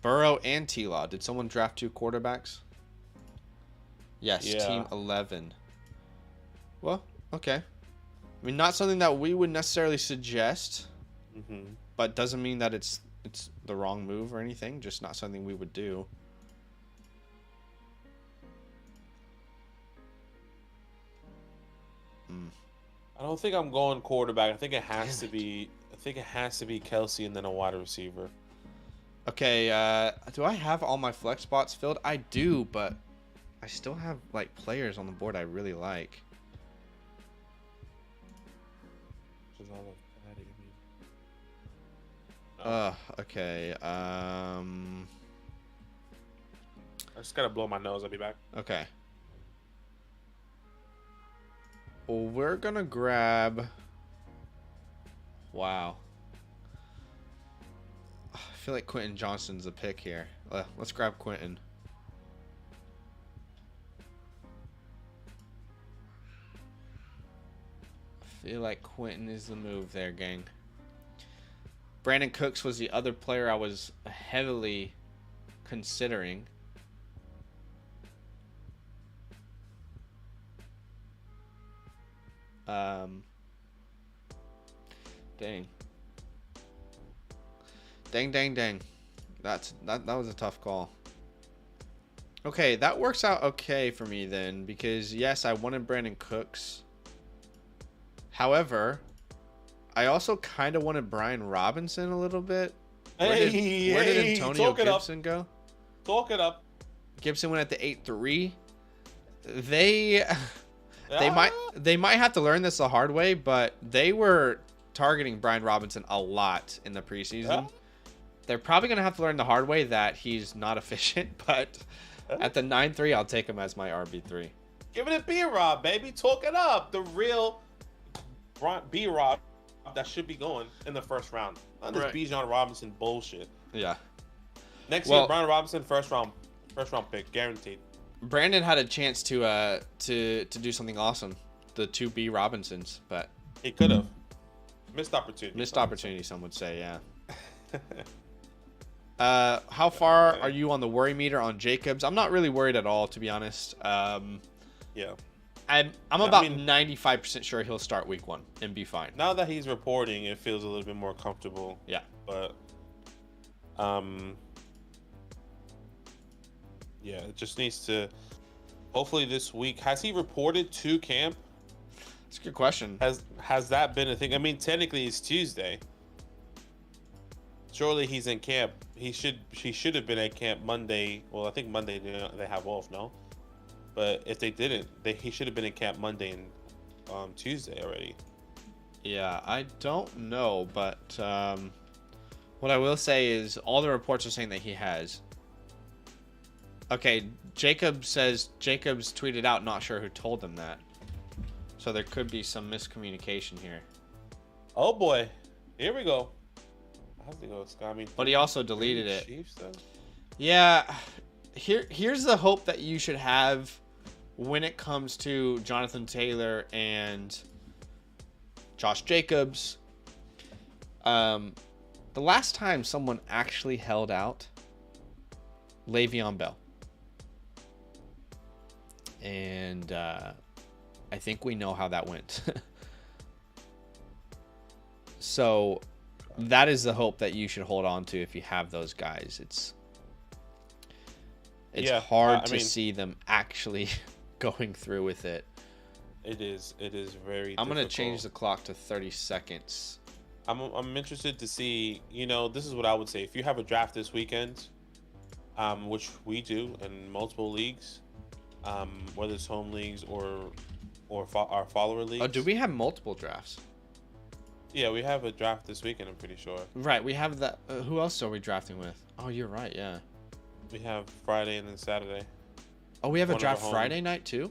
Burrow and T-Law. Did someone draft 2 quarterbacks? Yes, yeah. Team 11. Well, okay. I mean, not something that we would necessarily suggest, but doesn't mean that it's the wrong move or anything. Just not something we would do. I don't think I'm going quarterback. I think it has to be. I think it has to be Kelsey and then a wide receiver. Okay. Do I have all my flex spots filled? I do, but I still have like players on the board I really like. Okay. I just gotta blow my nose. I'll be back. Okay. Well, we're gonna grab. Wow. I feel like Quentin Johnston's a pick here. Let's grab Quentin. I feel like Quentin is the move there, gang. Brandon Cooks was the other player I was heavily considering. Dang. That was a tough call. Okay, that works out okay for me then, because yes, I wanted Brandon Cooks. However, I also kind of wanted Brian Robinson a little bit. Where did Antonio Gibson go? Talk it up. Gibson went at the 8-3. They might have to learn this the hard way, but they were targeting Brian Robinson a lot in the preseason. Yeah. They're probably going to have to learn the hard way that he's not efficient, but at the 9-3, I'll take him as my RB3. Give it a B-Rob, baby. Talk it up. The real B-Rob that should be going in the first round. Not this Bijan Robinson bullshit. Yeah. Next year, Brian Robinson, first round pick, guaranteed. Brandon had a chance to do something awesome the 2B Robinsons, but he could have missed opportunity. Missed opportunity, some would say, yeah. How far are you on the worry meter on Jacobs? I'm not really worried at all, to be honest. Yeah. I'm about 95% sure he'll start week 1 and be fine. Now that he's reporting, it feels a little bit more comfortable. Yeah. But, yeah, it just needs to. Hopefully this week. Has he reported to camp? That's a good question. Has that been a thing? I mean, technically it's Tuesday. Surely he's in camp. He should have been at camp Monday. Well, I think Monday they have off, no? But if they didn't, he should have been in camp Monday and Tuesday already. Yeah, I don't know, but what I will say is all the reports are saying that he has. Okay, Jacobs tweeted out, not sure who told him that. So there could be some miscommunication here. Oh boy, here we go. I have to go, Scott. I mean, but he also deleted it. Chiefs, though? Yeah, here's the hope that you should have when it comes to Jonathan Taylor and Josh Jacobs. The last time someone actually held out, Le'Veon Bell. And I think we know how that went. So that is the hope that you should hold on to if you have those guys. It's hard to see them actually going through with it. It is very I'm going to change the clock to 30 seconds. I'm interested to see, this is what I would say. If you have a draft this weekend, which we do in multiple leagues, whether it's home leagues or our follower leagues. Oh, do we have multiple drafts? Yeah, we have a draft this weekend, I'm pretty sure. Right, we have that. Who else are we drafting with? Oh, you're right, yeah. We have Friday and then Saturday. Oh, we have a draft Friday night too?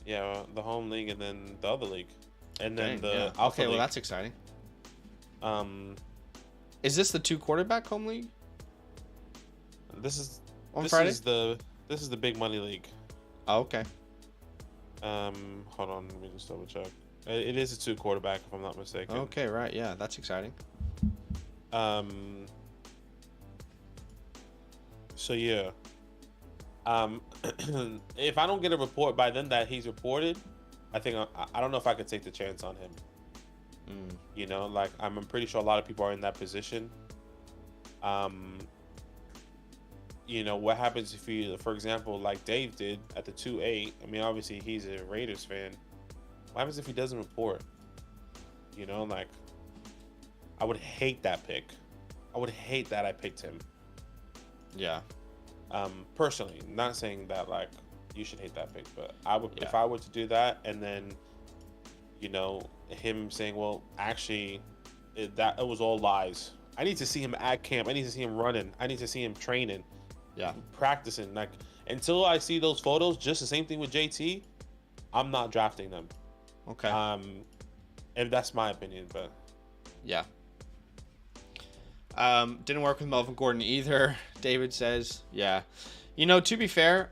Yeah, the home league and then the other league. And then the Alpha Okay, league. Well, that's exciting. Is this the 2 quarterback home league? This is Friday? This is the big money league. Oh, okay. Hold on, let me just double check. It is a 2 quarterback, if I'm not mistaken. Okay, right, yeah, that's exciting. So yeah. If I don't get a report by then that he's reported, I think I don't know if I could take the chance on him. I'm pretty sure a lot of people are in that position. What happens if you, for example, like Dave did at the 2-8? I mean, obviously he's a Raiders fan. What happens if he doesn't report? I would hate that pick. I would hate that I picked him. Yeah. Personally, not saying that you should hate that pick, but I would if I were to do that, and then him saying, well, actually, it was all lies. I need to see him at camp. I need to see him running. I need to see him training. Yeah. Practicing. Until I see those photos, just the same thing with JT, I'm not drafting them. Okay. And that's my opinion, but yeah. Didn't work with Melvin Gordon either, David says. Yeah. To be fair,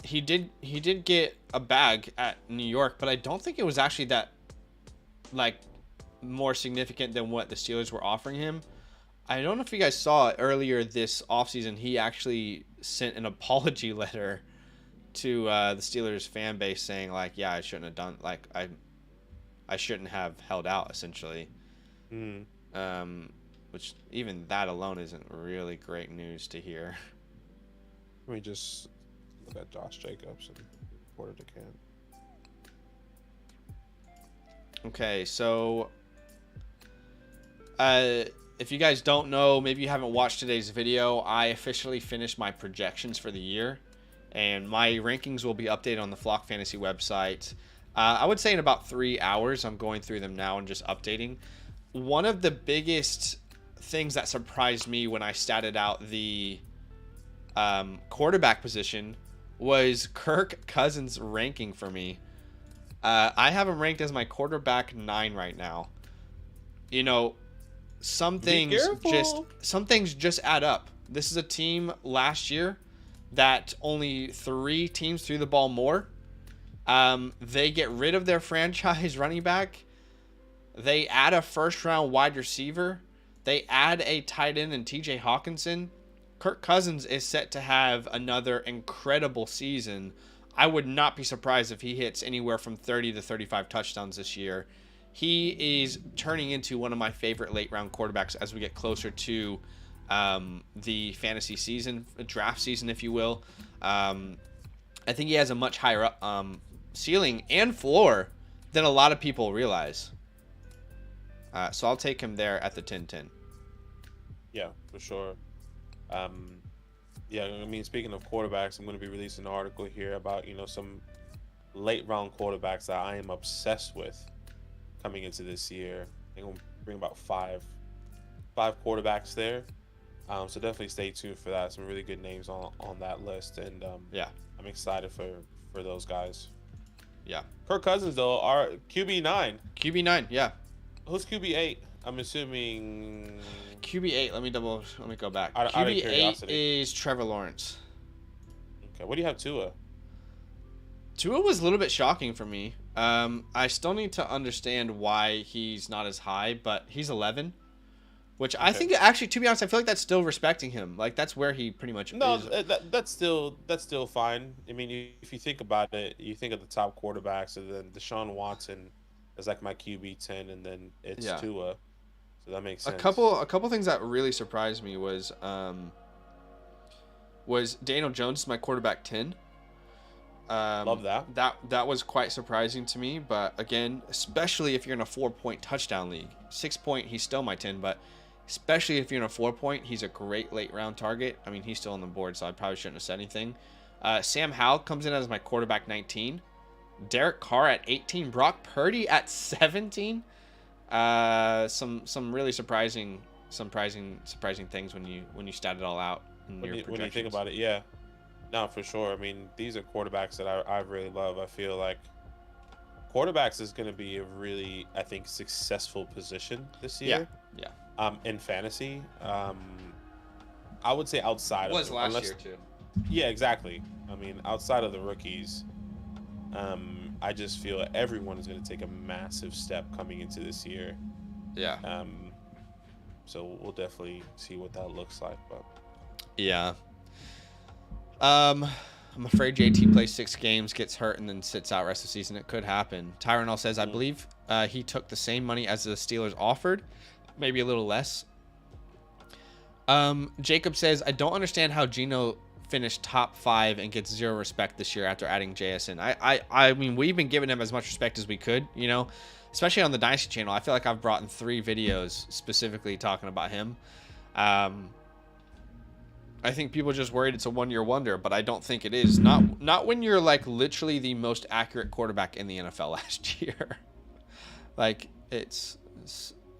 he did get a bag at New York, but I don't think it was actually that more significant than what the Steelers were offering him. I don't know if you guys saw it earlier this offseason. He actually sent an apology letter to the Steelers fan base saying yeah, I shouldn't have done I shouldn't have held out, essentially. Which even that alone isn't really great news to hear. Let me just look at Josh Jacobs and reported to camp. Okay, so if you guys don't know, maybe you haven't watched today's video, I officially finished my projections for the year, and my rankings will be updated on the Flock Fantasy website. I would say in about 3 hours. I'm going through them now and just updating. One of the biggest things that surprised me when I statted out the quarterback position was Kirk Cousins' ranking for me. I have him ranked as my quarterback 9 right now. Some things just add up. This is a team last year that only 3 teams threw the ball more. They get rid of their franchise running back. They add a first-round wide receiver. They add a tight end in TJ Hawkinson. Kirk Cousins is set to have another incredible season. I would not be surprised if he hits anywhere from 30 to 35 touchdowns this year. He is turning into one of my favorite late-round quarterbacks as we get closer to the fantasy season, draft season, if you will. I think he has a much higher ceiling and floor than a lot of people realize. So I'll take him there at the 10-10. Yeah, for sure. Yeah, I mean, speaking of quarterbacks, I'm going to be releasing an article here about, some late round quarterbacks that I am obsessed with coming into this year. I think I'm going to bring about five quarterbacks there. So definitely stay tuned for that. Some really good names on that list. And yeah, I'm excited for those guys. Yeah. Kirk Cousins, though, are QB9. QB9, yeah. Who's QB8? I'm assuming QB8. Let me go back. Out of QB8 curiosity. is Trevor Lawrence. Okay, what do you have Tua? Tua was a little bit shocking for me. I still need to understand why he's not as high, but he's 11, which I think actually, to be honest, I feel like that's still respecting him. Like that's where he pretty much is. That's still fine. I mean, if you think about it, you think of the top quarterbacks, and then Deshaun Watson is like my QB10, and then it's Tua. So that makes sense. A couple things that really surprised me was Daniel Jones, my quarterback 10. Love that. That was quite surprising to me, but again, especially if you're in a 4-point touchdown league. 6-point, he's still my 10, but especially if you're in a 4-point, he's a great late round target. I mean, he's still on the board, so I probably shouldn't have said anything. Sam Howell comes in as my quarterback 19. Derek Carr at 18. Brock Purdy at 17. Some really surprising things when you stat it all out in your projections. When you think about it, yeah. No, for sure. I mean, these are quarterbacks that I really love. I feel like quarterbacks is going to be a really, I think, successful position this year. Yeah. In fantasy, I would say outside it was last year too. Yeah, exactly. I mean, outside of the rookies, I just feel everyone is going to take a massive step coming into this year. Yeah. So we'll definitely see what that looks like. But yeah. I'm afraid JT plays 6 games, gets hurt, and then sits out rest of the season. It could happen. Tyronel says, I believe he took the same money as the Steelers offered, maybe a little less. Jacob says, I don't understand how Geno finished top 5 and gets 0 respect this year after adding JSN. I mean, we've been giving him as much respect as we could, especially on the Dynasty channel. I feel like I've brought in 3 videos specifically talking about him. I think people are just worried it's a one-year wonder, but I don't think it is. Not when you're like literally the most accurate quarterback in the NFL last year. Like it's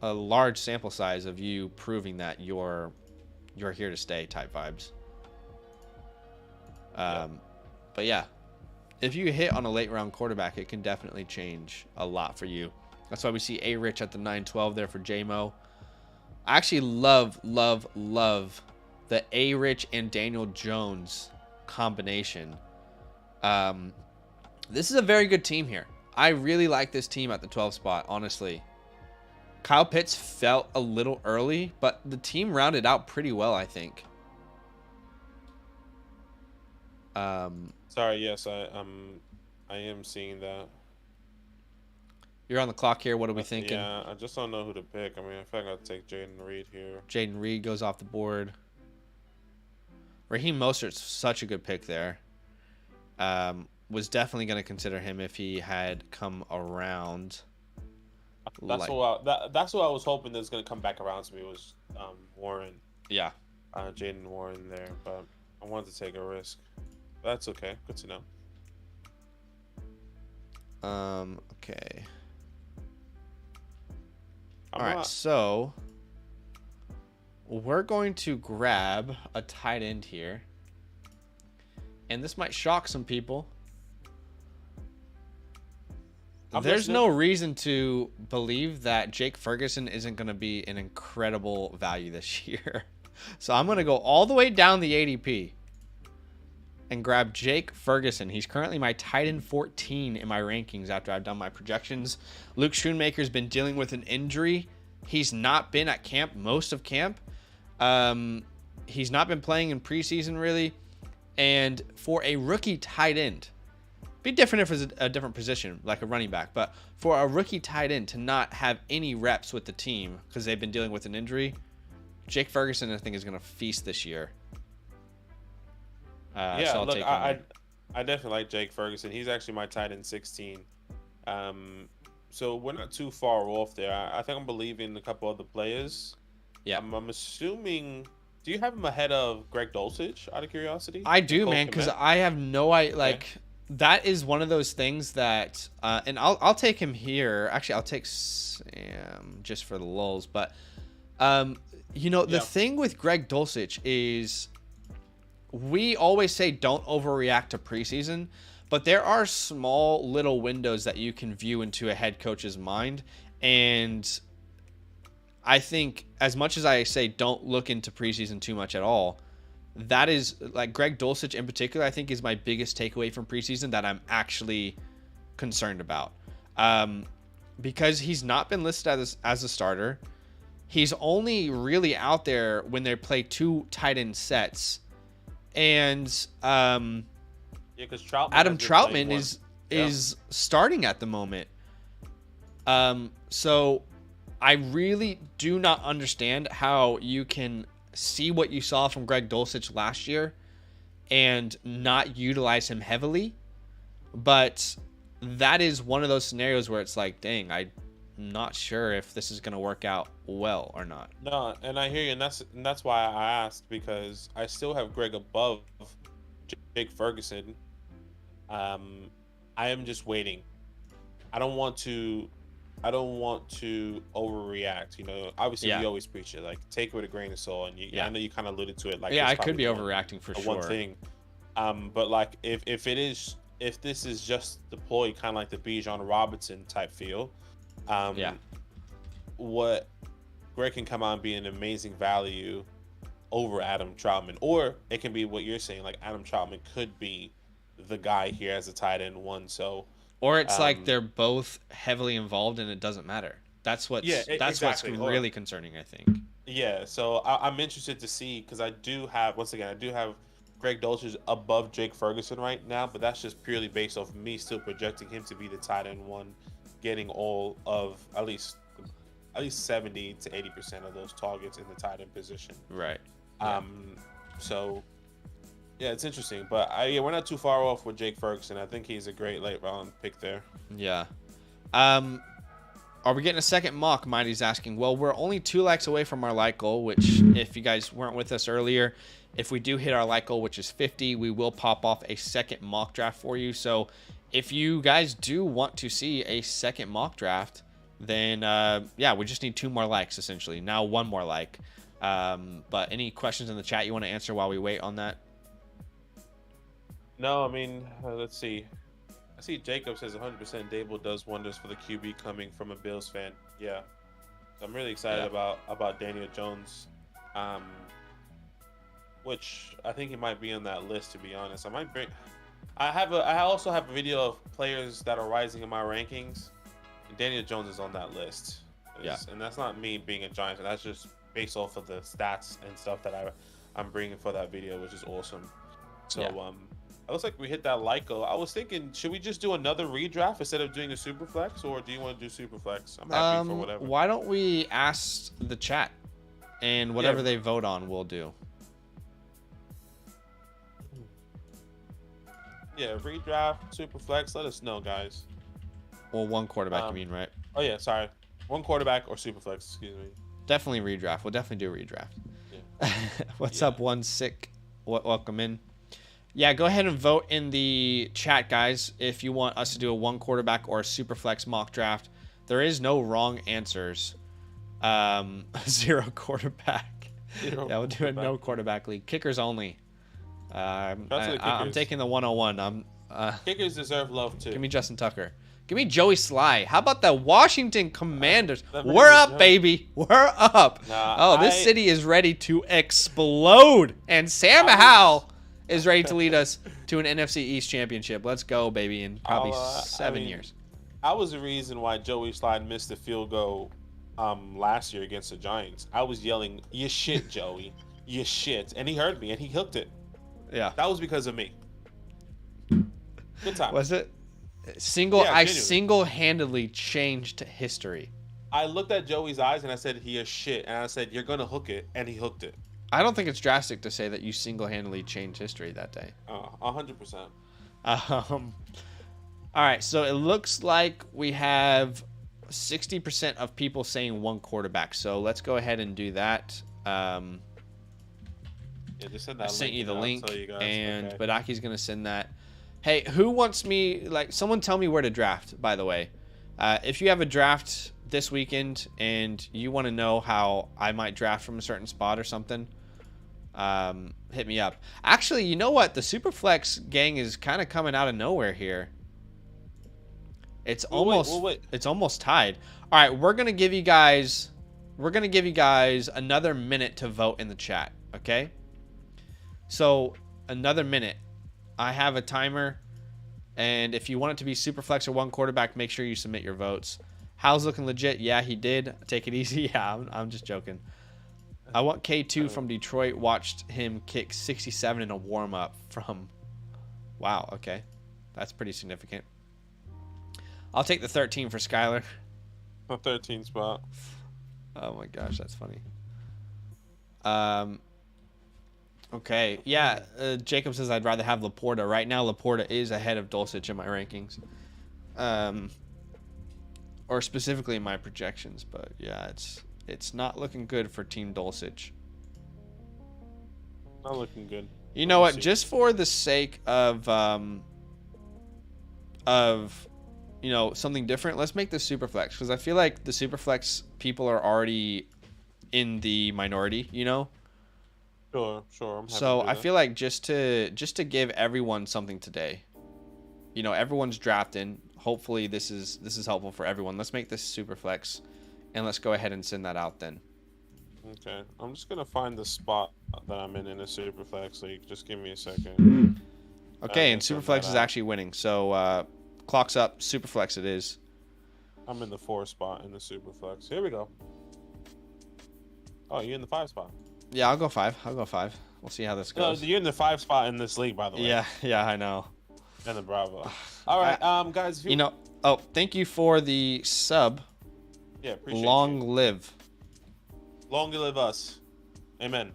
a large sample size of you proving that you're here to stay type vibes. But yeah, if you hit on a late round quarterback, it can definitely change a lot for you. That's why we see A-Rich at the 9-12 there for JMO. I actually love the A-Rich and Daniel Jones combination. This is a very good team here. I really like this team at the 12 spot, honestly. Kyle Pitts felt a little early, but the team rounded out pretty well, I think. Sorry, yes, I am seeing that. You're on the clock here. What are we thinking? Yeah, I just don't know who to pick. I mean, I feel like I'll take Jaden Reed here. Jaden Reed goes off the board. Raheem Mostert's such a good pick there. Was definitely going to consider him if he had come around. That's what I was hoping that's going to come back around to me was Warren. Yeah. Jaden Warren there, but I wanted to take a risk. But that's okay. Good to know. Okay. All right, so we're going to grab a tight end here. And this might shock some people. There's no reason to believe that Jake Ferguson isn't going to be an incredible value this year. So I'm going to go all the way down the ADP. and grab Jake Ferguson. He's currently my tight end 14 in my rankings after I've done my projections. Luke Schoonmaker's been dealing with an injury. He's not been at camp most of camp. He's not been playing in preseason really. And for a rookie tight end, be different if it's a different position, like a running back. But for a rookie tight end to not have any reps with the team because they've been dealing with an injury, Jake Ferguson, I think, is going to feast this year. So look, I definitely like Jake Ferguson. He's actually my tight end 16. So we're not too far off there. I think I'm believing a couple other players. Yeah. I'm assuming. Do you have him ahead of Greg Dulcich, out of curiosity? I do, man, because I have no idea. Like, that is one of those things that, and I'll take him here. Actually, I'll take Sam just for the lulz. But, the thing with Greg Dulcich is we always say don't overreact to preseason, but there are small little windows that you can view into a head coach's mind. And I think as much as I say don't look into preseason too much at all, that is like Greg Dulcich in particular, I think is my biggest takeaway from preseason that I'm actually concerned about. Because he's not been listed as a starter. He's only really out there when they play two tight end sets. And because Adam Troutman is starting at the moment. So I really do not understand how you can see what you saw from Greg Dulcich last year and not utilize him heavily. But that is one of those scenarios where it's like, dang, I'm not sure if this is going to work out well or not. No, and I hear you, and that's why I asked, because I still have Greg above Jake Ferguson. I am just waiting. I don't want to overreact. Obviously we always preach it, like take it with a grain of salt, and I know you kind of alluded to it, like I could be overreacting for sure. One thing, but like if this is just deployed kind of like the Bijan Robinson type feel, what Greg can come out and be an amazing value over Adam Troutman, or it can be what you're saying, like Adam Troutman could be the guy here as a tight end one. So. Or it's like they're both heavily involved and it doesn't matter. That's what's really concerning, I think. Yeah, so I'm interested to see, because I do have Greg Dulcich above Jake Ferguson right now, but that's just purely based off me still projecting him to be the tight end one, getting all of at least 70 to 80% of those targets in the tight end position. Right. So. Yeah, it's interesting, but we're not too far off with Jake Ferguson. I think he's a great late round pick there. Yeah. Are we getting a second mock? Mighty's asking. Well, we're only 2 likes away from our like goal, which if you guys weren't with us earlier, if we do hit our like goal, which is 50, we will pop off a second mock draft for you. So if you guys do want to see a second mock draft, then we just need 2 more likes essentially. Now 1 more like. But any questions in the chat you want to answer while we wait on that? No, I mean, let's see. I see Jacob says 100% Dable does wonders for the QB coming from a Bills fan. Yeah. So I'm really excited about Daniel Jones, which I think he might be on that list, to be honest. I also have a video of players that are rising in my rankings, and Daniel Jones is on that list. And that's not me being a Giant. That's just based off of the stats and stuff that I'm bringing for that video, which is awesome. So, it looks like we hit that like goal. I was thinking, should we just do another redraft instead of doing a super flex, or do you want to do super flex? I'm happy for whatever. Why don't we ask the chat, and whatever they vote on, we'll do. Yeah, redraft, super flex. Let us know, guys. Well, 1 quarterback, you mean, right? Oh yeah, sorry. 1 quarterback or super flex. Excuse me. Definitely redraft. We'll definitely do a redraft. Yeah. What's up, One Sick? Welcome in. Yeah, go ahead and vote in the chat, guys, if you want us to do a 1 quarterback or a super flex mock draft. There is no wrong answers. 0 quarterback. We'll do a no quarterback league. Kickers only. I'm taking the 101. Kickers deserve love too. Give me Justin Tucker. Give me Joey Sly. How about the Washington Commanders? We're up, baby. We're up. This city is ready to explode. And Sam Howell is ready to lead us to an NFC East championship. Let's go, baby, in probably 7 years. I was the reason why Joey Slide missed the field goal last year against the Giants. I was yelling, "You shit, Joey. You shit." And he heard me and he hooked it. Yeah. That was because of me. Good time. Was it? I single-handedly changed history. I looked at Joey's eyes and I said, "He is shit." And I said, "You're going to hook it." And he hooked it. I don't think it's drastic to say that you single-handedly changed history that day. 100%. All right, so it looks like we have 60% of people saying one quarterback. So let's go ahead and do that. Yeah, just send that I sent link you the and I'll link, tell you guys. and Okay. Badaki's going to send that. Hey, who wants me, like, someone tell me where to draft, by the way. If you have a draft this weekend and you want to know how I might draft from a certain spot or something, hit me up. Actually, you know what? The Superflex gang is kind of coming out of nowhere here. It's it's almost tied. All right, we're going to give you guys another minute to vote in the chat, okay? So, another minute. I have a timer, and if you want it to be Superflex or one quarterback, make sure you submit your votes. Hal's looking legit. Yeah, he did. Take it easy. Yeah, I'm just joking. I want K2 from Detroit. Watched him kick 67 in a warm-up from... Wow, okay. That's pretty significant. I'll take the 13 for Skyler. A 13 spot. Oh my gosh, that's funny. Okay, yeah. Jacob says I'd rather have Laporta. Right now, Laporta is ahead of Dulcich in my rankings, or specifically in my projections. But yeah, it's not looking good for Team Dulcich. Not looking good. You know what? Just for the sake of something different, let's make this Superflex, because I feel like the Superflex people are already in the minority. You know. Sure. So I feel like just to give everyone something today, everyone's drafting. Hopefully this is helpful for everyone. Let's make this Superflex, and let's go ahead and send that out then. Okay, I'm just gonna find the spot that I'm in a Superflex league. Just give me a second. Okay, and Superflex is actually winning. So clock's up. Superflex it is. I'm in the 4 spot in the Superflex. Here we go. Oh, you're in the 5 spot. Yeah, I'll go 5. We'll see how this goes. No, you're in the 5 spot in this league, by the way. Yeah, I know. And the Bravo. All right, guys. Thank you for the sub. Yeah, appreciate Long you. live. Long live us. Amen.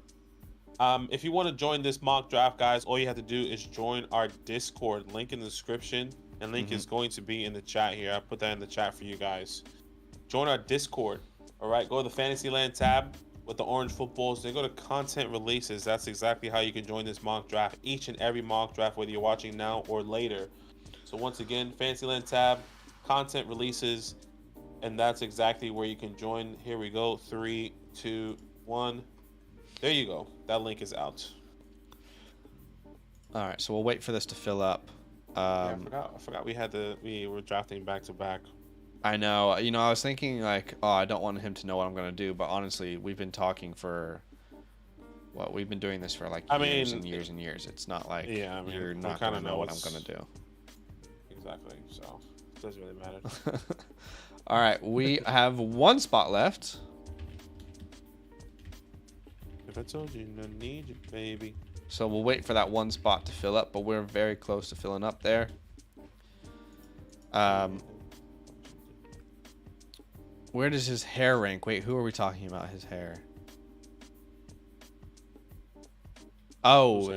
If you want to join this mock draft, guys, all you have to do is join our Discord. Link in the description, and link is going to be in the chat here. I put that in the chat for you guys. Join our Discord. All right, go to the Fantasyland tab with the orange footballs. Then go to content releases. That's exactly how you can join this mock draft. Each and every mock draft, whether you're watching now or later. So once again, Fantasyland tab, content releases, and that's exactly where you can join. Here we go. 3, 2, 1. There you go. That link is out. All right, so we'll wait for this to fill up. Yeah, I forgot we were drafting back to back. I know. I was thinking like, oh, I don't want him to know what I'm going to do. But honestly, we've been talking for, we've been doing this for like years and years and years. It's not like you're not going to know what I'm going to do. Exactly. So it doesn't really matter. All right. We have 1 spot left. If I told you, no need you, baby. So we'll wait for that 1 spot to fill up, but we're very close to filling up there. Where does his hair rank? Wait, who are we talking about? His hair. Oh,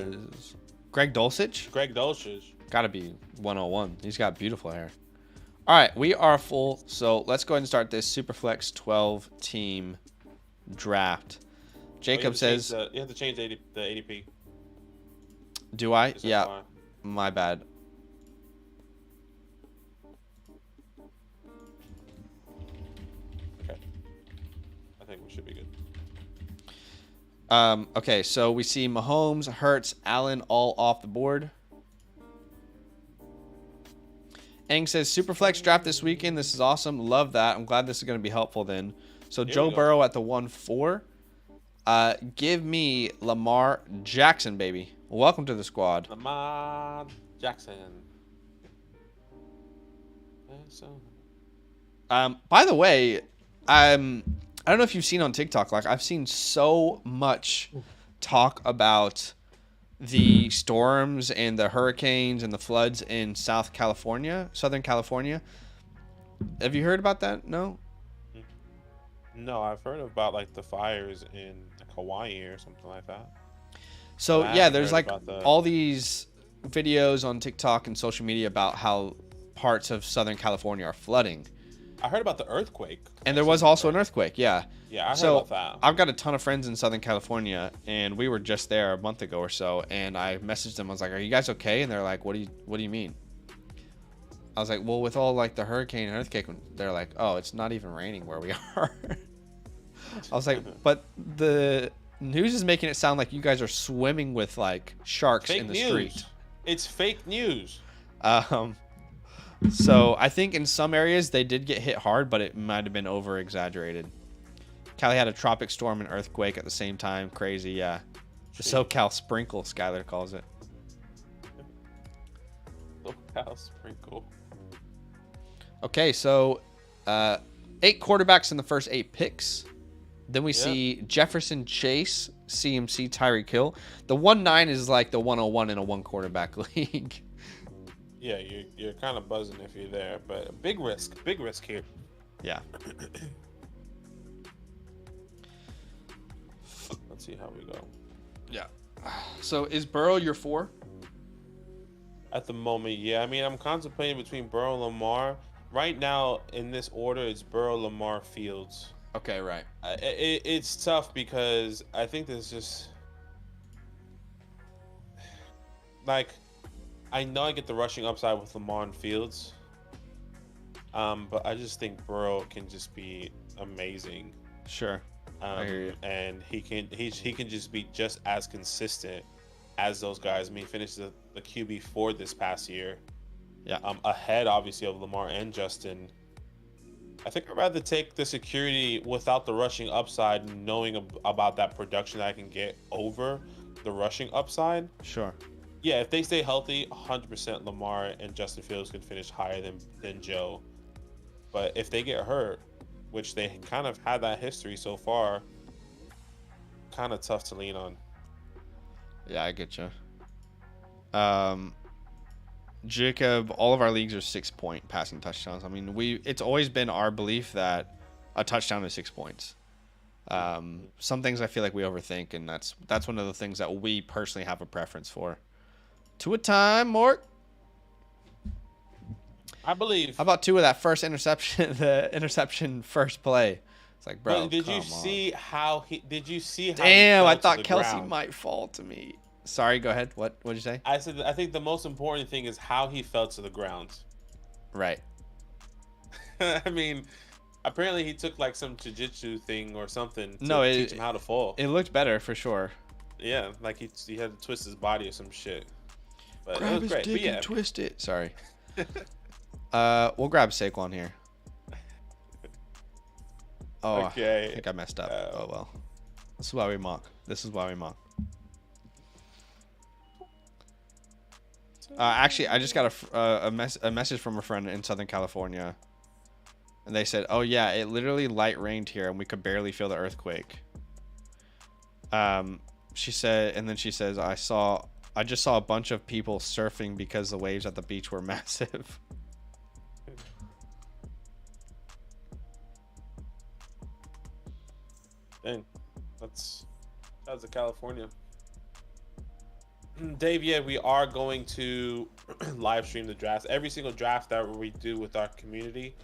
Greg Dulcich? Greg Dulcich. Gotta be 101. He's got beautiful hair. All right, we are full. So let's go ahead and start this Superflex 12 team draft. Jacob says... you have to change the ADP. Do I? Yeah. My bad. I think we should be good. Okay, so we see Mahomes, Hurts, Allen all off the board. Eng says, Superflex draft this weekend. This is awesome. Love that. I'm glad this is going to be helpful then. So Joe Burrow at the 1-4. Give me Lamar Jackson, baby. Welcome to the squad. Lamar Jackson. By the way, I don't know if you've seen on TikTok, like I've seen so much talk about the storms and the hurricanes and the floods in Southern California. Have you heard about that? No? No, I've heard about like the fires in Hawaii or something like that. So I yeah, haven't there's heard like about all these videos on TikTok and social media about how parts of Southern California are flooding. I heard about the earthquake. And there was also an earthquake, yeah. Yeah, I heard So about that. I've got a ton of friends in Southern California, and we were just there a month ago or so, and I messaged them. I was like, "Are you guys okay?" And they're like, "What do you mean?" I was like, "Well, with all like the hurricane and earthquake," they're like, "Oh, it's not even raining where we are." I was like, "But the news is making it sound like you guys are swimming with like sharks Fake in the news. street." It's fake news. So I think in some areas they did get hit hard, but it might have been over exaggerated. Cali had a tropic storm and earthquake at the same time. Crazy, yeah. The SoCal sprinkle, Skylar calls it. SoCal sprinkle. Okay, so 8 quarterbacks in the first 8 picks. Then we see Jefferson Chase, CMC, Tyreek Hill. The 1-9 is like the 101 in a 1 quarterback league. Yeah, you're kind of buzzing if you're there, but big risk here. Yeah. Let's see how we go. Yeah. So is Burrow your 4? At the moment, yeah. I mean, I'm contemplating between Burrow and Lamar. Right now, in this order, it's Burrow, Lamar, Fields. Okay, right. It's tough because I think there's just like I know I get the rushing upside with Lamar and Fields, but I just think Burrow can just be amazing. Sure. I hear you. And he can just be just as consistent as those guys. I mean, he finished the QB4 this past year. Yeah. Ahead obviously of Lamar and Justin. I think I'd rather take the security without the rushing upside, knowing about that production that I can get over the rushing upside. Sure. Yeah, if they stay healthy, 100% Lamar and Justin Fields can finish higher than Joe. But if they get hurt, which they kind of had that history so far, kind of tough to lean on. Yeah, I get you. Jacob, all of our leagues are 6-point passing touchdowns. I mean, it's always been our belief that a touchdown is 6 points. Some things I feel like we overthink, and that's one of the things that we personally have a preference for. To a time, Mort. I believe. How about 2 of that first interception, the interception first play? It's like, bro, Did you see how he? Damn, I thought Kelsey might fall to me. Sorry, go ahead. What did you say? I said I think the most important thing is how he fell to the ground. Right. I mean, apparently he took like some jiu-jitsu thing or something to teach him how to fall. It looked better for sure. Yeah, like he had to twist his body or some shit. But Grab it was his great. dick But yeah. and twist it. Sorry. We'll grab Saquon here. Oh, Okay. I think I messed up. Oh well. This is why we mock. Actually, I just got a message from a friend in Southern California, and they said, "Oh yeah, it literally light rained here, and we could barely feel the earthquake." She said, and then she says, "I just saw a bunch of people surfing because the waves at the beach were massive." Dang, that's a California. Dave, yeah, we are going to live stream the drafts. Every single draft that we do with our community,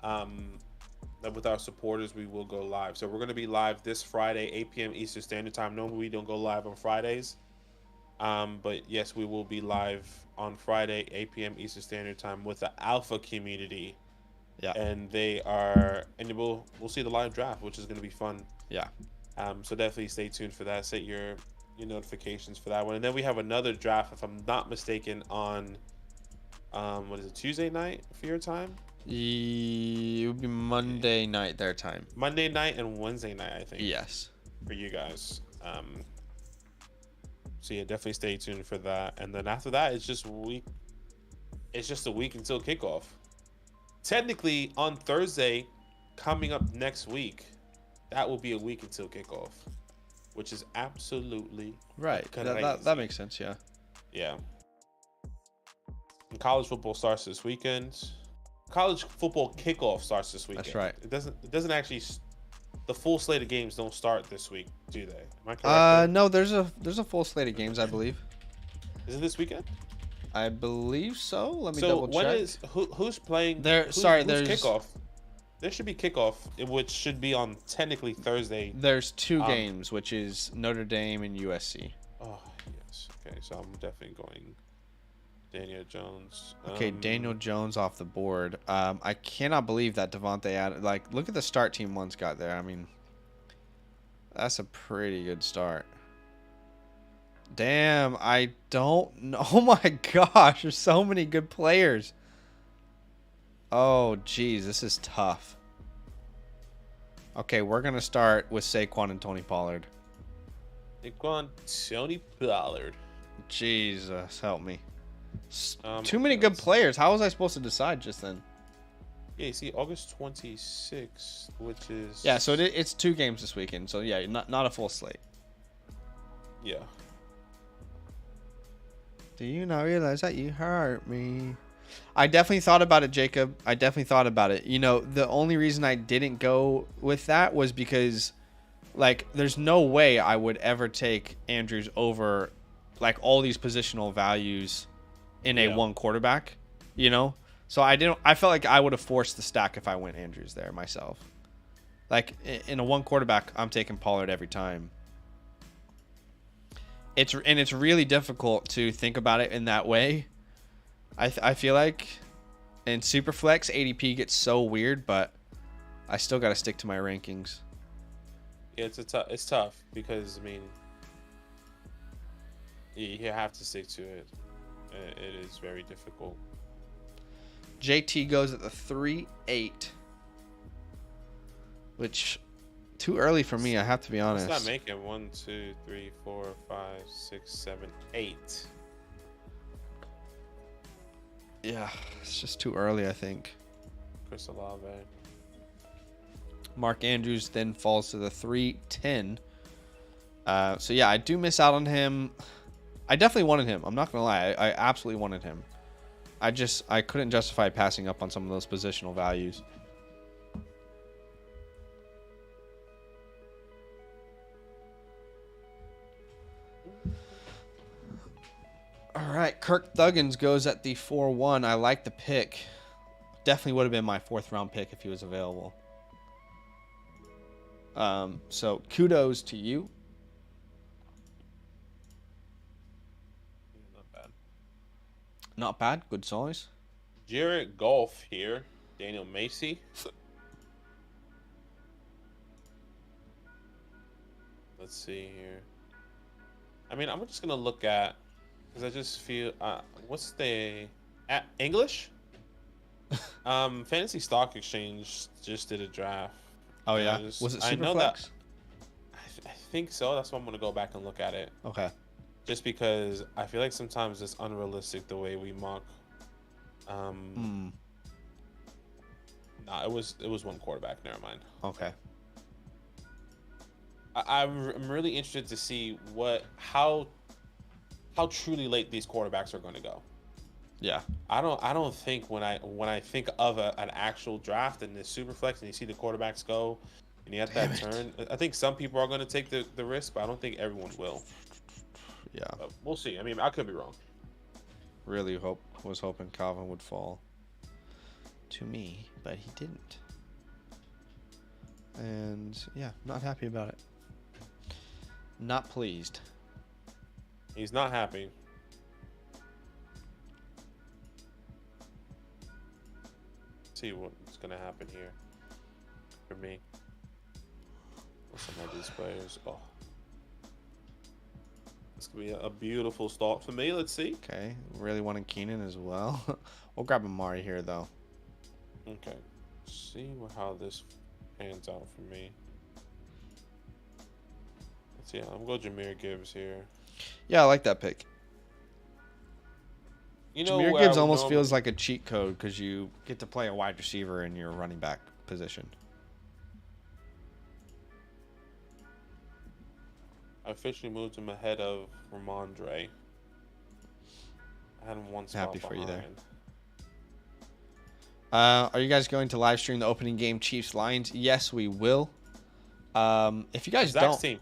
with our supporters, we will go live. So we're going to be live this Friday, 8 p.m. Eastern Standard Time. Normally we don't go live on Fridays. But yes, we will be live on Friday, 8 p.m. Eastern Standard Time with the Alpha community. Yeah. And we'll see the live draft, which is going to be fun. Yeah. So definitely stay tuned for that. Set your notifications for that one. And then we have another draft, if I'm not mistaken, on what is it, Tuesday night for your time? It would be Monday night their time. Monday night and Wednesday night, I think. Yes. For you guys. So yeah, definitely stay tuned for that. And then after that, it's just week. It's just a week until kickoff. Technically, on Thursday, coming up next week, that will be a week until kickoff, which is absolutely Right. crazy. That makes sense. Yeah. Yeah. And college football starts this weekend. College football kickoff starts this weekend. That's right. It doesn't actually. The full slate of games don't start this week, do they? Am I correct? There? No. There's a full slate of games, I believe. Is it this weekend? I believe so. Let me So double check. when is who's playing? There. Who's There's kickoff. There should be kickoff, which should be on technically Thursday. There's two games, which is Notre Dame and USC. Oh yes. Okay, so I'm definitely going Daniel Jones. Okay, Daniel Jones off the board. I cannot believe that Devontae added. Like, look at the start team one's got there. I mean, that's a pretty good start. Damn, I don't know. Oh my gosh, there's so many good players. Oh, geez, this is tough. Okay, we're going to start with Saquon and Tony Pollard. Saquon, Tony Pollard. Jesus, help me. Too okay, many good players. How was I supposed to decide just then? Yeah, you see, August 26th, which is... Yeah, so it's 2 games this weekend. So, yeah, not a full slate. Yeah. Do you not realize that you hurt me? I definitely thought about it, Jacob. I definitely thought about it. You know, the only reason I didn't go with that was because, like, there's no way I would ever take Andrews over, like, all these positional values in a one quarterback, you know? So I felt like I would have forced the stack if I went Andrews there myself. Like, in a one quarterback, I'm taking Pollard every time. It's really difficult to think about it in that way. I feel like in Superflex, ADP gets so weird, but I still got to stick to my rankings. Yeah, it's tough because, I mean, you have to stick to it. It is very difficult. JT goes at the 3-8, which too early for me. I have to be honest. It's not making 1, 2, 3, 4, 5, 6, 7, 8. Yeah, it's just too early, I think. Chris Olave. Mark Andrews then falls to the 3-10. So yeah, I do miss out on him. I definitely wanted him. I'm not gonna lie. I absolutely wanted him. I couldn't justify passing up on some of those positional values. All right, Kirk Thuggins goes at the 4-1. I like the pick. Definitely would have been my 4th round pick if he was available. So kudos to you. Not bad. Not bad. Good size. Jared Goff here. Daniel Macy. Let's see here. I mean, I'm just gonna look at, because I just feel what's the English? Fantasy Stock Exchange just did a draft. Oh yeah. Was it Superflex? I think so. That's why I'm gonna go back and look at it. Okay. Just because I feel like sometimes it's unrealistic the way we mock. Nah, it was one quarterback. Never mind. Okay. I'm really interested to see how truly late these quarterbacks are going to go. Yeah. I don't think when I think of an actual draft and this super flex and you see the quarterbacks go and you have that turn, I think some people are going to take the risk, but I don't think everyone will. Yeah. But we'll see. I mean, I could be wrong. Really was hoping Calvin would fall to me, but he didn't. And yeah, not happy about it. Not pleased. He's not happy. Let's see what's gonna happen here for me. With some of these players. Oh, this could be a beautiful start for me. Let's see. Okay, really wanted Keenan as well. We'll grab Amari here though. Okay, see how this pans out for me. Let's see. I'm going Jahmyr Gibbs here. Yeah, I like that pick. You know Jameer where I Gibbs would almost normally feels like a cheat code because you get to play a wide receiver in your running back position. I officially moved him ahead of Ramondre. I had him one spot Happy for behind. you there. Are you guys going to live stream the opening game Chiefs Lions? Yes, we will. If you guys Zach's don't, team.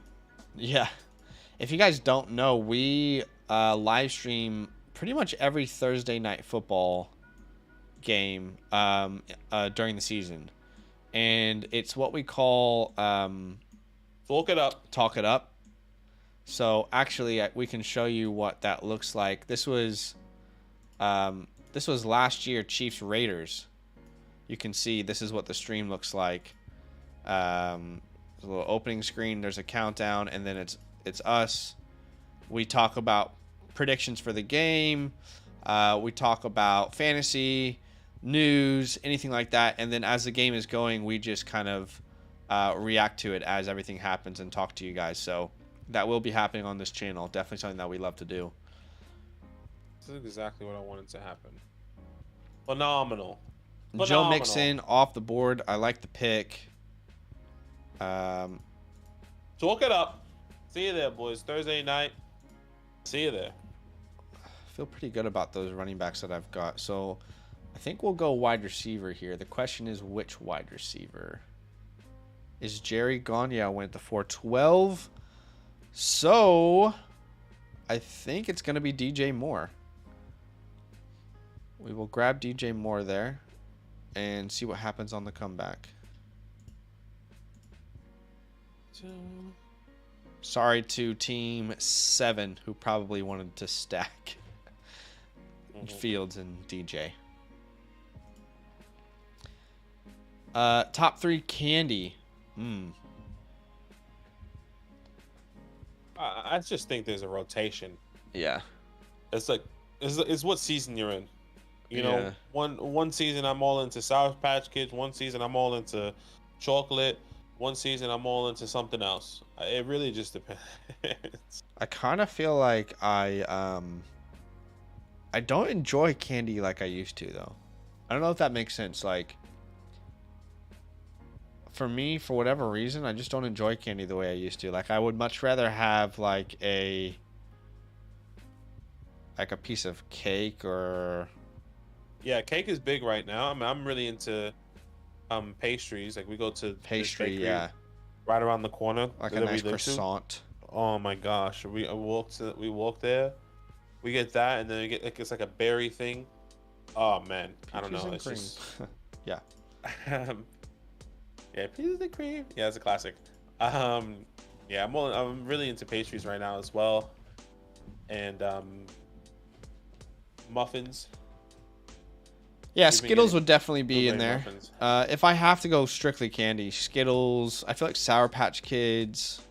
yeah, if you guys don't know, we live stream pretty much every Thursday night football game during the season, and it's what we call Talk it up. talk it up. So actually, we can show you what that looks like. This was last year Chiefs Raiders. You can see this is what the stream looks like. There's a little opening screen. There's a countdown, and then it's us. We talk about predictions for the game. We talk about fantasy, news, anything like that. And then as the game is going, we just kind of react to it as everything happens and talk to you guys. So that will be happening on this channel. Definitely something that we love to do. This is exactly what I wanted to happen. Phenomenal. Joe Mixon off the board. I like the pick. Talk it up. See you there, boys. Thursday night. See you there. I feel pretty good about those running backs that I've got. So I think we'll go wide receiver here. The question is which wide receiver? Is Jerry gone? Yeah, I went to 412. So I think it's going to be DJ Moore. We will grab DJ Moore there and see what happens on the comeback. Sorry to Team 7 who probably wanted to stack Fields and DJ. Top 3 candy. I just think there's a rotation. Yeah. It's like it's what season you're in. You know, Yeah. one season I'm all into Sour Patch Kids. One season I'm all into chocolate. One season I'm all into something else. It really just depends. I kind of feel like I don't enjoy candy like I used to though. I don't know if that makes sense. Like for me, for whatever reason, I just don't enjoy candy the way I used to. Like I would much rather have like a piece of cake or Yeah, cake is big right now. I mean, I'm really into pastries. Like we go to pastry, this bakery yeah, right around the corner. like a that we nice live to. croissant. Oh my gosh, we walk there. We get that, and then we get like it's like a berry thing. Oh man, I don't Peaches know. and It's cream. just Yeah. yeah, peaches and cream. Yeah, it's a classic. Yeah, I'm really into pastries right now as well, and muffins. Yeah, We've been Skittles getting would definitely be in blueberry there. muffins. If I have to go strictly candy, Skittles. I feel like Sour Patch Kids.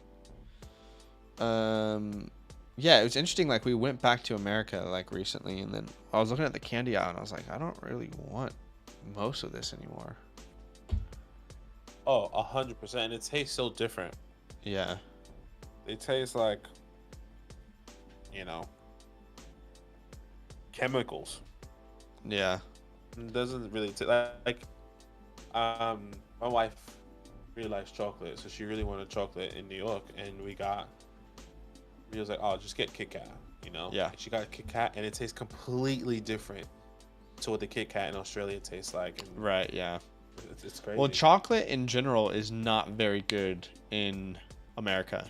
Yeah, it was interesting. Like we went back to America like recently, and then I was looking at the candy aisle, and I was like, I don't really want most of this anymore. Oh, 100%. And it tastes so different. Yeah. They taste like, you know, chemicals. Yeah. It doesn't really taste like. My wife really likes chocolate, so she really wanted chocolate in New York, and we was like, oh, just get Kit Kat, you know? Yeah. And she got Kit Kat, and it tastes completely different to what the Kit Kat in Australia tastes like. And Right. Yeah. it's crazy. Well, chocolate in general is not very good in America.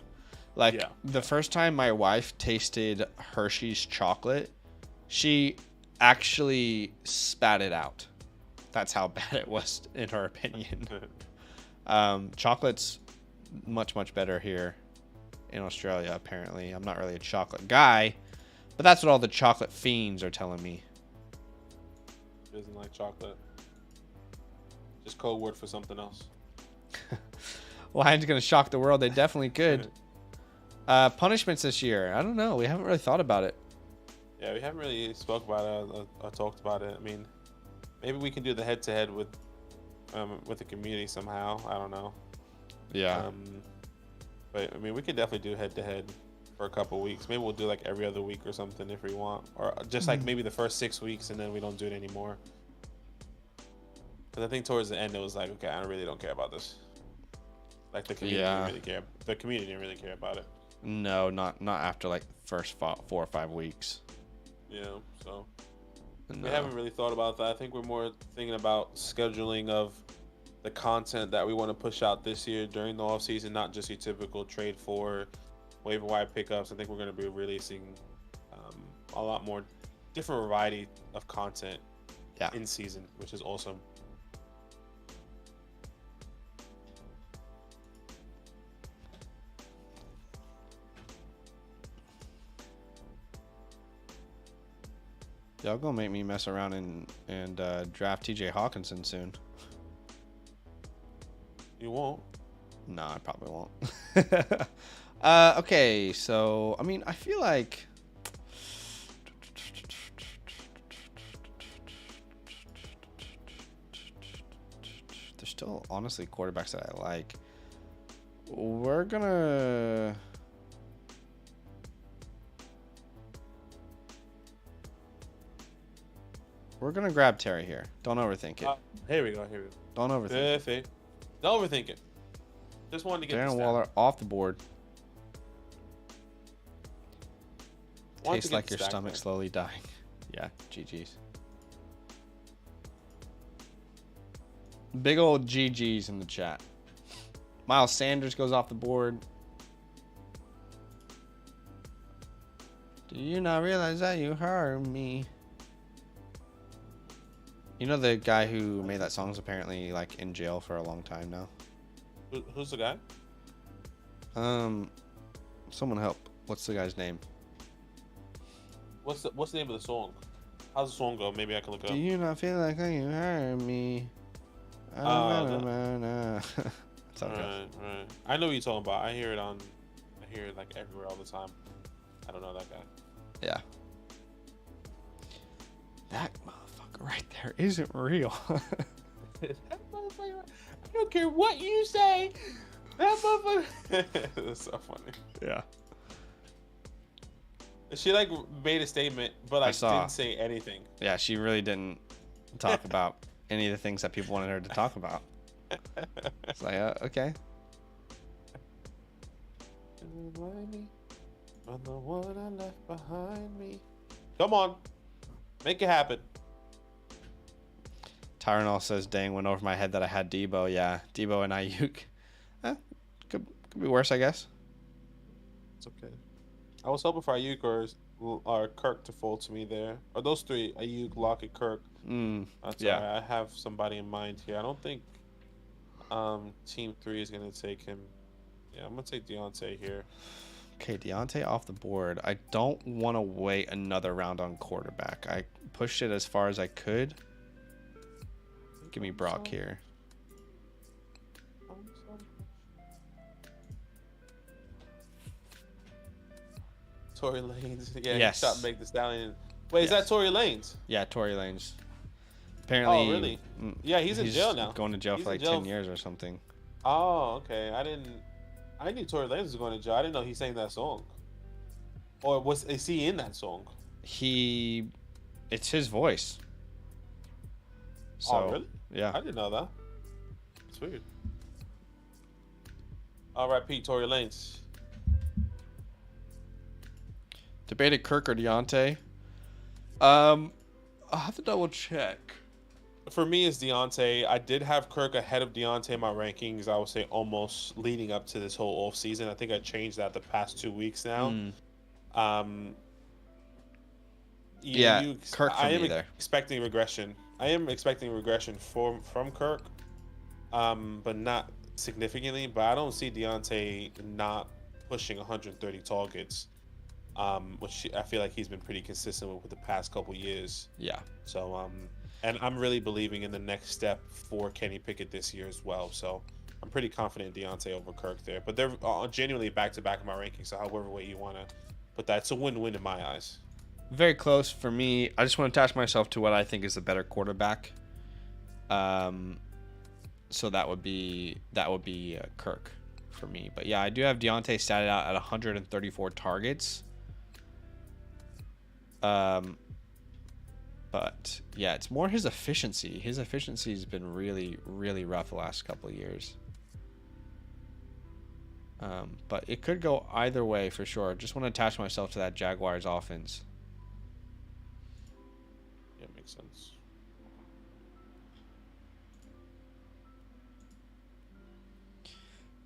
Like Yeah. the first time my wife tasted Hershey's chocolate, she actually spat it out. That's how bad it was in her opinion. Chocolate's much better here in Australia apparently. I'm not really a chocolate guy, but that's what all the chocolate fiends are telling me. She doesn't like chocolate. Just code word for something else. Lions gonna shock the world. They definitely could. Punishments this year. I don't know. We haven't really thought about it. Yeah, we haven't really spoke about it or talked about it. I mean, maybe we can do the head-to-head with the community somehow. I don't know. Yeah. But I mean, we could definitely do head-to-head for a couple weeks. Maybe we'll do like every other week or something if we want, or just like maybe the first 6 weeks and then we don't do it anymore. Because I think towards the end it was like, okay, I really don't care about this. Like the community didn't really care. The community didn't really care about it. No, not after like first 4 or 5 weeks. Yeah, so No. we haven't really thought about that. I think we're more thinking about scheduling of the content that we want to push out this year during the off season, not just your typical trade for waiver wire pickups. I think we're going to be releasing a lot more different variety of content in season, which is awesome. Y'all gonna make me mess around and draft TJ Hawkinson soon. You won't. No, I probably won't. Okay, so I mean, I feel like there's still honestly quarterbacks that I like. We're gonna grab Terry here. Don't overthink it. Here we go. Don't overthink it. Perfect. Don't overthink it. Just wanted to get Darren Waller off the board. Tastes like your stomach slowly dying. Yeah, GG's. Big old GG's in the chat. Miles Sanders goes off the board. Do you not realize that you hurt me? You know the guy who made that song's apparently like in jail for a long time now. Who's the guy? Someone help. What's the guy's name? What's the name of the song? How's the song go? Maybe I can look it up. Do you not feel like you hurt me? It's okay. Right. I know what you're talking about. I hear it like everywhere all the time. I don't know that guy. Yeah. That motherfucker right there isn't real. That motherfucker, I don't care what you say. That motherfucker. That's so funny. Yeah. She like made a statement, but like didn't say anything. Yeah, she really didn't talk about any of the things that people wanted her to talk about. It's like, okay. Remind me of the one I left behind me. Come on, make it happen. Tyranol says, "Dang, went over my head that I had Debo." Yeah, Debo and Ayuk. Could be worse, I guess. It's okay. I was hoping for Ayuk or Kirk to fall to me there. Or those three, Ayuk, Lockett, Kirk. That's all right. I have somebody in mind here. I don't think Team 3 is going to take him. Yeah, I'm going to take Deontay here. Okay, Deontay off the board. I don't want to wait another round on quarterback. I pushed it as far as I could. Give me Brock here. Tory Lanez. Yeah, yes. He shot Meg the Stallion. Wait, is that Tory Lanez? Yeah, Tory Lanez. Apparently. Oh, really? Yeah, he's in jail now. Going to jail for like 10 years or something. Oh, okay. I knew Tory Lanez was going to jail. I didn't know he sang that song. Or is he in that song? It's his voice. So, oh, really? Yeah. I didn't know that. It's weird. All right, Pete, Tory Lanez. Debated Kirk or Deontay. I'll have to double check. For me, it's Deontay. I did have Kirk ahead of Deontay in my rankings. I would say almost leading up to this whole off season. I think I changed that the past 2 weeks now. Yeah, Kirk for me there. Expecting regression. I am expecting regression from Kirk, but not significantly. But I don't see Deontay not pushing 130 targets, which I feel like he's been pretty consistent with the past couple years. Yeah. So, and I'm really believing in the next step for Kenny Pickett this year as well. So I'm pretty confident Deontay over Kirk there. But they're genuinely back-to-back in my rankings. So however way you want to put that, it's a win-win in my eyes. Very close for me. I just want to attach myself to what I think is the better quarterback. So that would be Kirk for me. But yeah, I do have Deontay statted out at 134 targets. But yeah, it's more his efficiency. His efficiency has been really, really rough the last couple of years. But it could go either way for sure. Just want to attach myself to that Jaguars offense. Yeah, makes sense.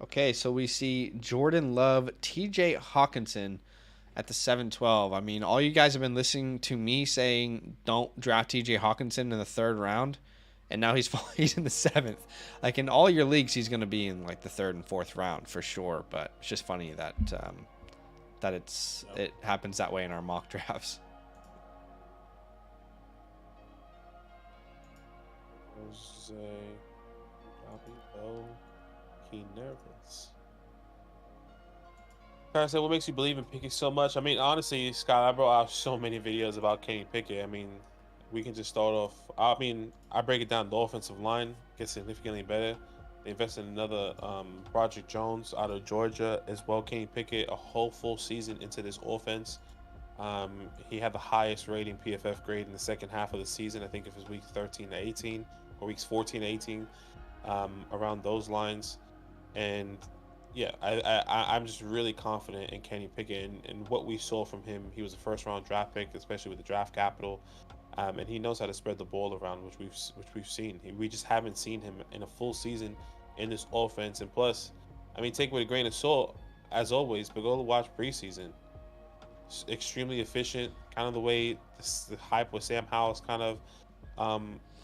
Okay, so we see Jordan Love, TJ Hawkinson at the 7-12. I mean, all you guys have been listening to me saying don't draft TJ Hawkinson in the 3rd round, and now he's in the 7th. Like in all your leagues, he's going to be in like the 3rd and 4th round for sure. But it's just funny that it happens that way in our mock drafts. Jose, he nervous. I said, what makes you believe in Pickett so much? I mean, honestly, Scott, I brought out so many videos about Kenny Pickett. I mean, we can just start off. I mean, I break it down. The offensive line gets significantly better. They invested in another Broderick Jones out of Georgia as well. Kenny Pickett, a whole full season into this offense. He had the highest rating PFF grade in the second half of the season. I think it was weeks 13 to 18 or weeks 14 to 18, around those lines. And yeah, I'm just really confident in Kenny Pickett and what we saw from him. He was a 1st-round draft pick, especially with the draft capital, and he knows how to spread the ball around, which we've seen. We just haven't seen him in a full season in this offense. And plus, I mean, take it with a grain of salt as always, but go watch preseason. Extremely efficient, kind of the way the hype with Sam Howell's kind of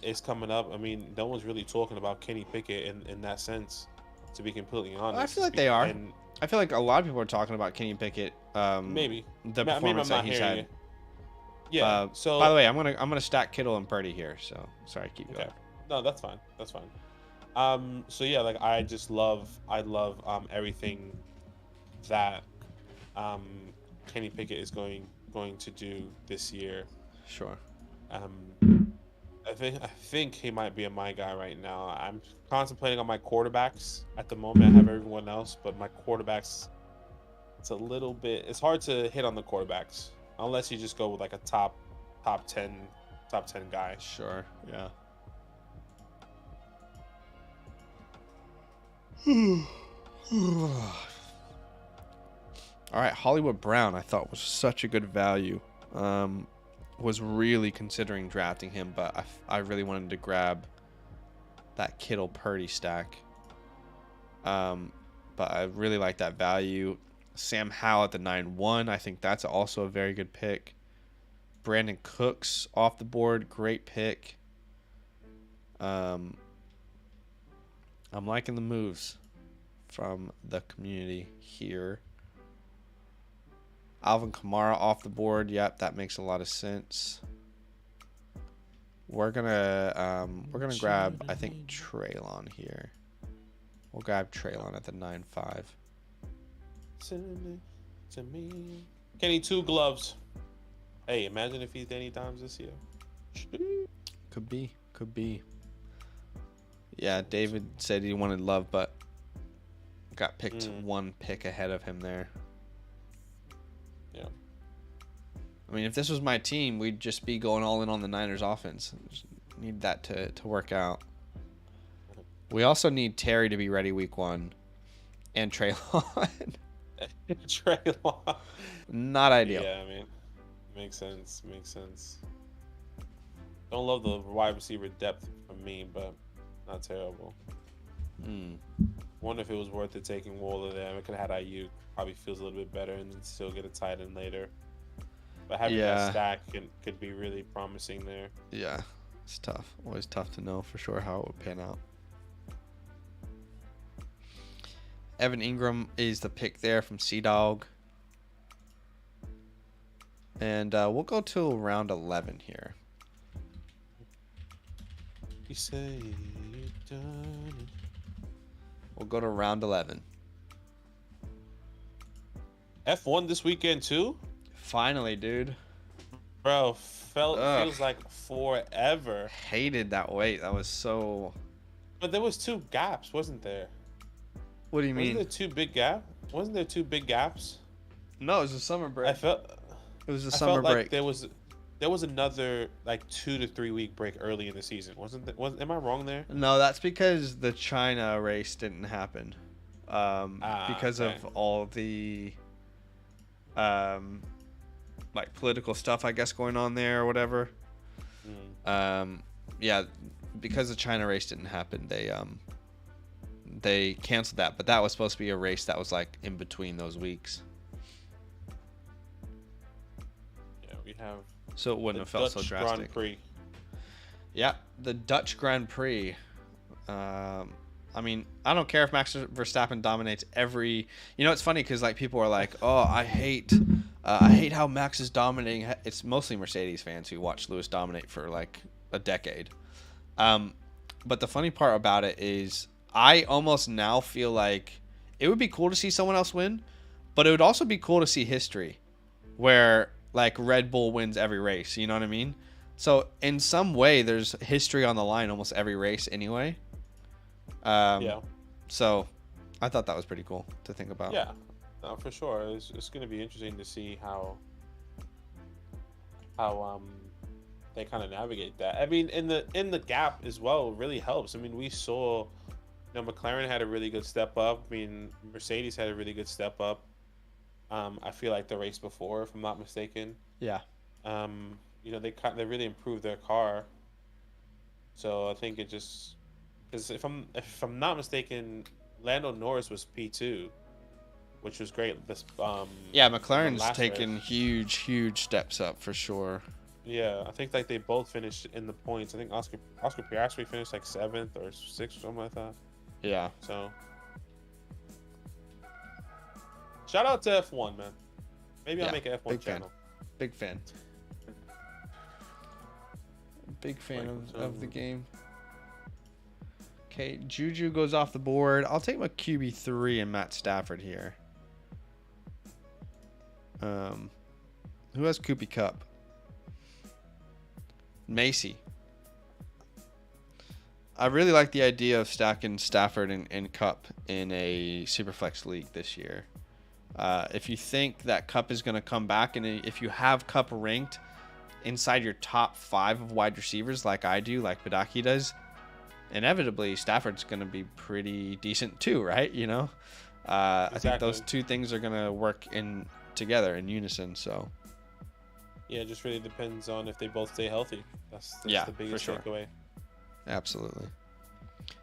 is coming up. I mean, no one's really talking about Kenny Pickett in that sense, to be completely honest. I feel like they are. And I feel like a lot of people are talking about Kenny Pickett. Maybe the performance that he's had. It. Yeah. So by the way, I'm gonna stack Kittle and Purdy here. So sorry, keep going. Okay. No, that's fine. That's fine. So yeah, like I love everything that Kenny Pickett is going to do this year. Sure. I think he might be my guy right now. I'm contemplating on my quarterbacks at the moment. I have everyone else, but my quarterbacks, it's hard to hit on the quarterbacks unless you just go with like a top 10 guy. Sure. Yeah. All right, Hollywood Brown, I thought was such a good value. Was really considering drafting him, but I really wanted to grab that Kittle Purdy stack. But I really like that value. Sam Howell at the 9-1, I think that's also a very good pick. Brandon Cooks off the board, great pick. I'm liking the moves from the community here. Alvin Kamara off the board. Yep, that makes a lot of sense. We're gonna grab, I think, Traylon here. We'll grab Traylon at the 9-5. To me. Kenny, 2 gloves. Hey, imagine if he's Danny Dimes this year. Could be. Yeah, David said he wanted Love, but got picked 1 pick ahead of him there. Yeah. I mean, if this was my team, we'd just be going all in on the Niners offense. Just need that to work out. We also need Terry to be ready week 1 and Traylon. Traylon. Not ideal. Yeah, I mean, makes sense. Don't love the wide receiver depth from me, but not terrible. Wonder if it was worth it taking Waller there. I could have had IU. Probably feels a little bit better and then still get a tight end later. But having that stack could be really promising there. Yeah, it's tough. Always tough to know for sure how it would pan out. Evan Ingram is the pick there from Sea-Dog. And we'll go to round 11 here. You say you're done. We'll go to round 11. F1 this weekend too? Finally, dude. Bro, feels like forever. Hated that wait. That was so... But there was 2 gaps, wasn't there? What do you Wasn't mean? there two big gap? Wasn't there two big gaps? No, it was a summer break. I felt It was a I summer felt like break. there was another like 2 to 3 week break early in the season. Am I wrong there? No, that's because the China race didn't happen. Because Okay. of all the like political stuff, I guess, going on there or whatever. Yeah, because the China race didn't happen, they canceled that. But that was supposed to be a race that was like in between those weeks, Yeah, we have so it wouldn't have felt so Dutch drastic. Grand Prix. Yeah, the Dutch Grand Prix. I mean, I don't care if Max Verstappen dominates every. You know, it's funny because like people are like, "Oh, I hate how Max is dominating." It's mostly Mercedes fans who watch Lewis dominate for like a decade. But the funny part about it is, I almost now feel like it would be cool to see someone else win, but it would also be cool to see history, where like Red Bull wins every race. You know what I mean? So in some way, there's history on the line almost every race anyway. Yeah. So I thought that was pretty cool to think about. Yeah. No, for sure. It's going to be interesting to see how they kind of navigate that. I mean, in the gap as well really helps. I mean, we saw, McLaren had a really good step up. I mean, Mercedes had a really good step up. I feel like the race before, if I'm not mistaken. Yeah. They really improved their car. So I think it just, because if I'm not mistaken, Lando Norris was P2, which was great. This Yeah, McLaren's last taken race. huge steps up for sure. Yeah, I think like they both finished in the points. I think Oscar Piastri finished like 7th or 6th or something like that. Yeah. So shout out to F1, man. Maybe I'll make an F1 big channel. Big fan. Big fan of the game. Okay, Juju goes off the board. I'll take my QB3 and Matt Stafford here. Who has Koopy Cup? Macy. I really like the idea of stacking Stafford and Cup in a Superflex league this year. If you think that Cup is going to come back, and if you have Cup ranked inside your top 5 of wide receivers like I do, like Badaki does, inevitably Stafford's going to be pretty decent too, right? You know, Exactly. I think those two things are going to work in together in unison. So Yeah, it just really depends on if they both stay healthy. That's Yeah, the biggest for sure. takeaway. absolutely.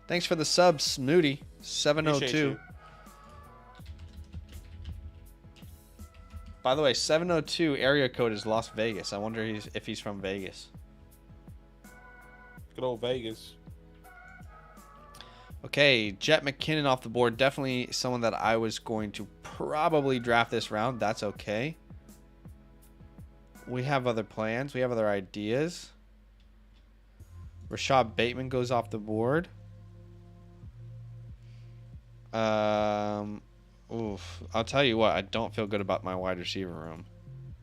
Thanks for the sub, Snooty Appreciate 702. you. By the way, 702 area code is Las Vegas. I wonder if he's from Vegas. Good old Vegas. Okay, Jet McKinnon off the board. Definitely someone that I was going to probably draft this round. That's okay. We have other plans. We have other ideas. Rashad Bateman goes off the board. Oof. I'll tell you what, I don't feel good about my wide receiver room.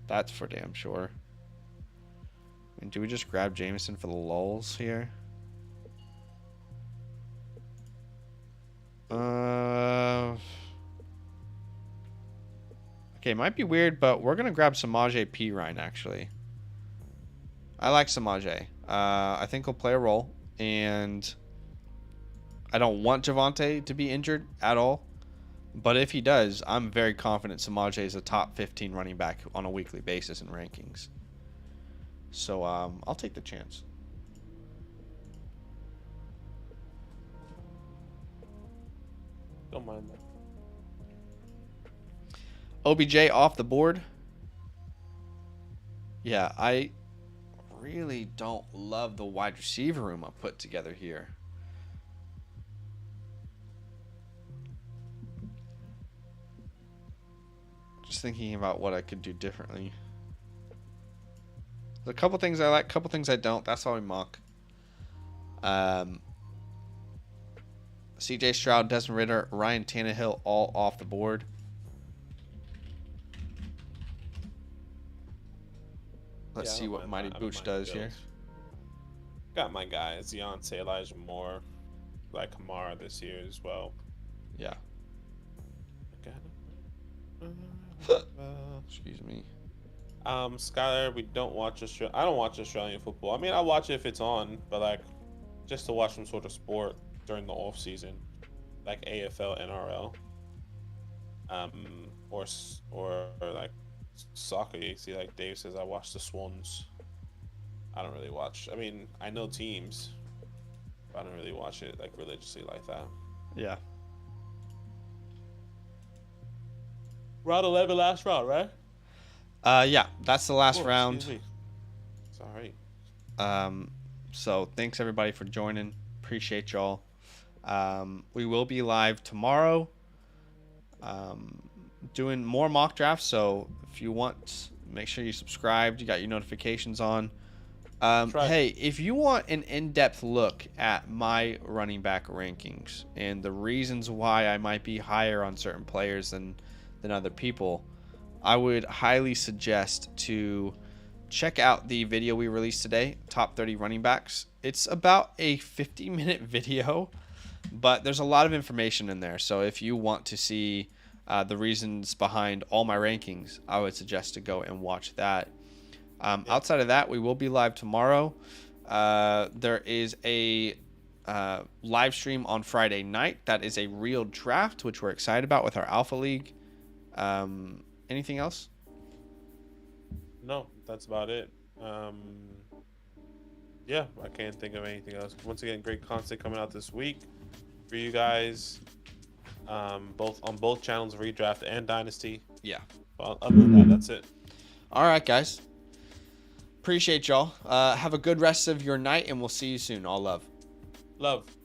That's for damn sure. I mean, do we just grab Jameson for the lulz here? Okay, it might be weird, but we're going to grab Samaje Perine, actually. I like Samaje. I think he'll play a role, and I don't want Javonte to be injured at all. But if he does, I'm very confident Samaje is a top 15 running back on a weekly basis in rankings. So I'll take the chance. Don't mind that. OBJ off the board. Yeah, I really don't love the wide receiver room I put together here. Just thinking about what I could do differently. There's a couple things I like, a couple things I don't. That's why we mock. CJ Stroud, Desmond Ridder, Ryan Tannehill all off the board. Let's see what Mighty Booch does here. Got my guy, Deontay, Elijah Moore, like Kamara this year as well. Yeah. Excuse me. Skylar, we don't watch I don't watch Australian football. I mean, I watch it if it's on, but like, just to watch some sort of sport during the off season, like AFL, NRL, or like soccer. You see, like Dave says, I watch the Swans. I don't really watch. I mean, I know teams, but I don't really watch it like religiously like that. Yeah. Round 11, last round, right? Yeah, that's the last round. Excuse me. Sorry. So thanks everybody for joining. Appreciate y'all. We will be live tomorrow. Doing more mock drafts. So if you want, make sure you subscribed. You got your notifications on. Hey, if you want an in-depth look at my running back rankings and the reasons why I might be higher on certain players than other people, I would highly suggest to check out the video we released today, Top 30 Running Backs. It's about a 50-minute video, but there's a lot of information in there. So if you want to see the reasons behind all my rankings, I would suggest to go and watch that. Outside of that, we will be live tomorrow. There is a live stream on Friday night. That is a real draft, which we're excited about with our Alpha League. Anything else? No, that's about it. Yeah, I can't think of anything else. Once again, great content coming out this week for you guys, both on both channels, Redraft and Dynasty. Yeah. But other than that, that's it. All right, guys. Appreciate y'all. Have a good rest of your night, and we'll see you soon. All love. Love.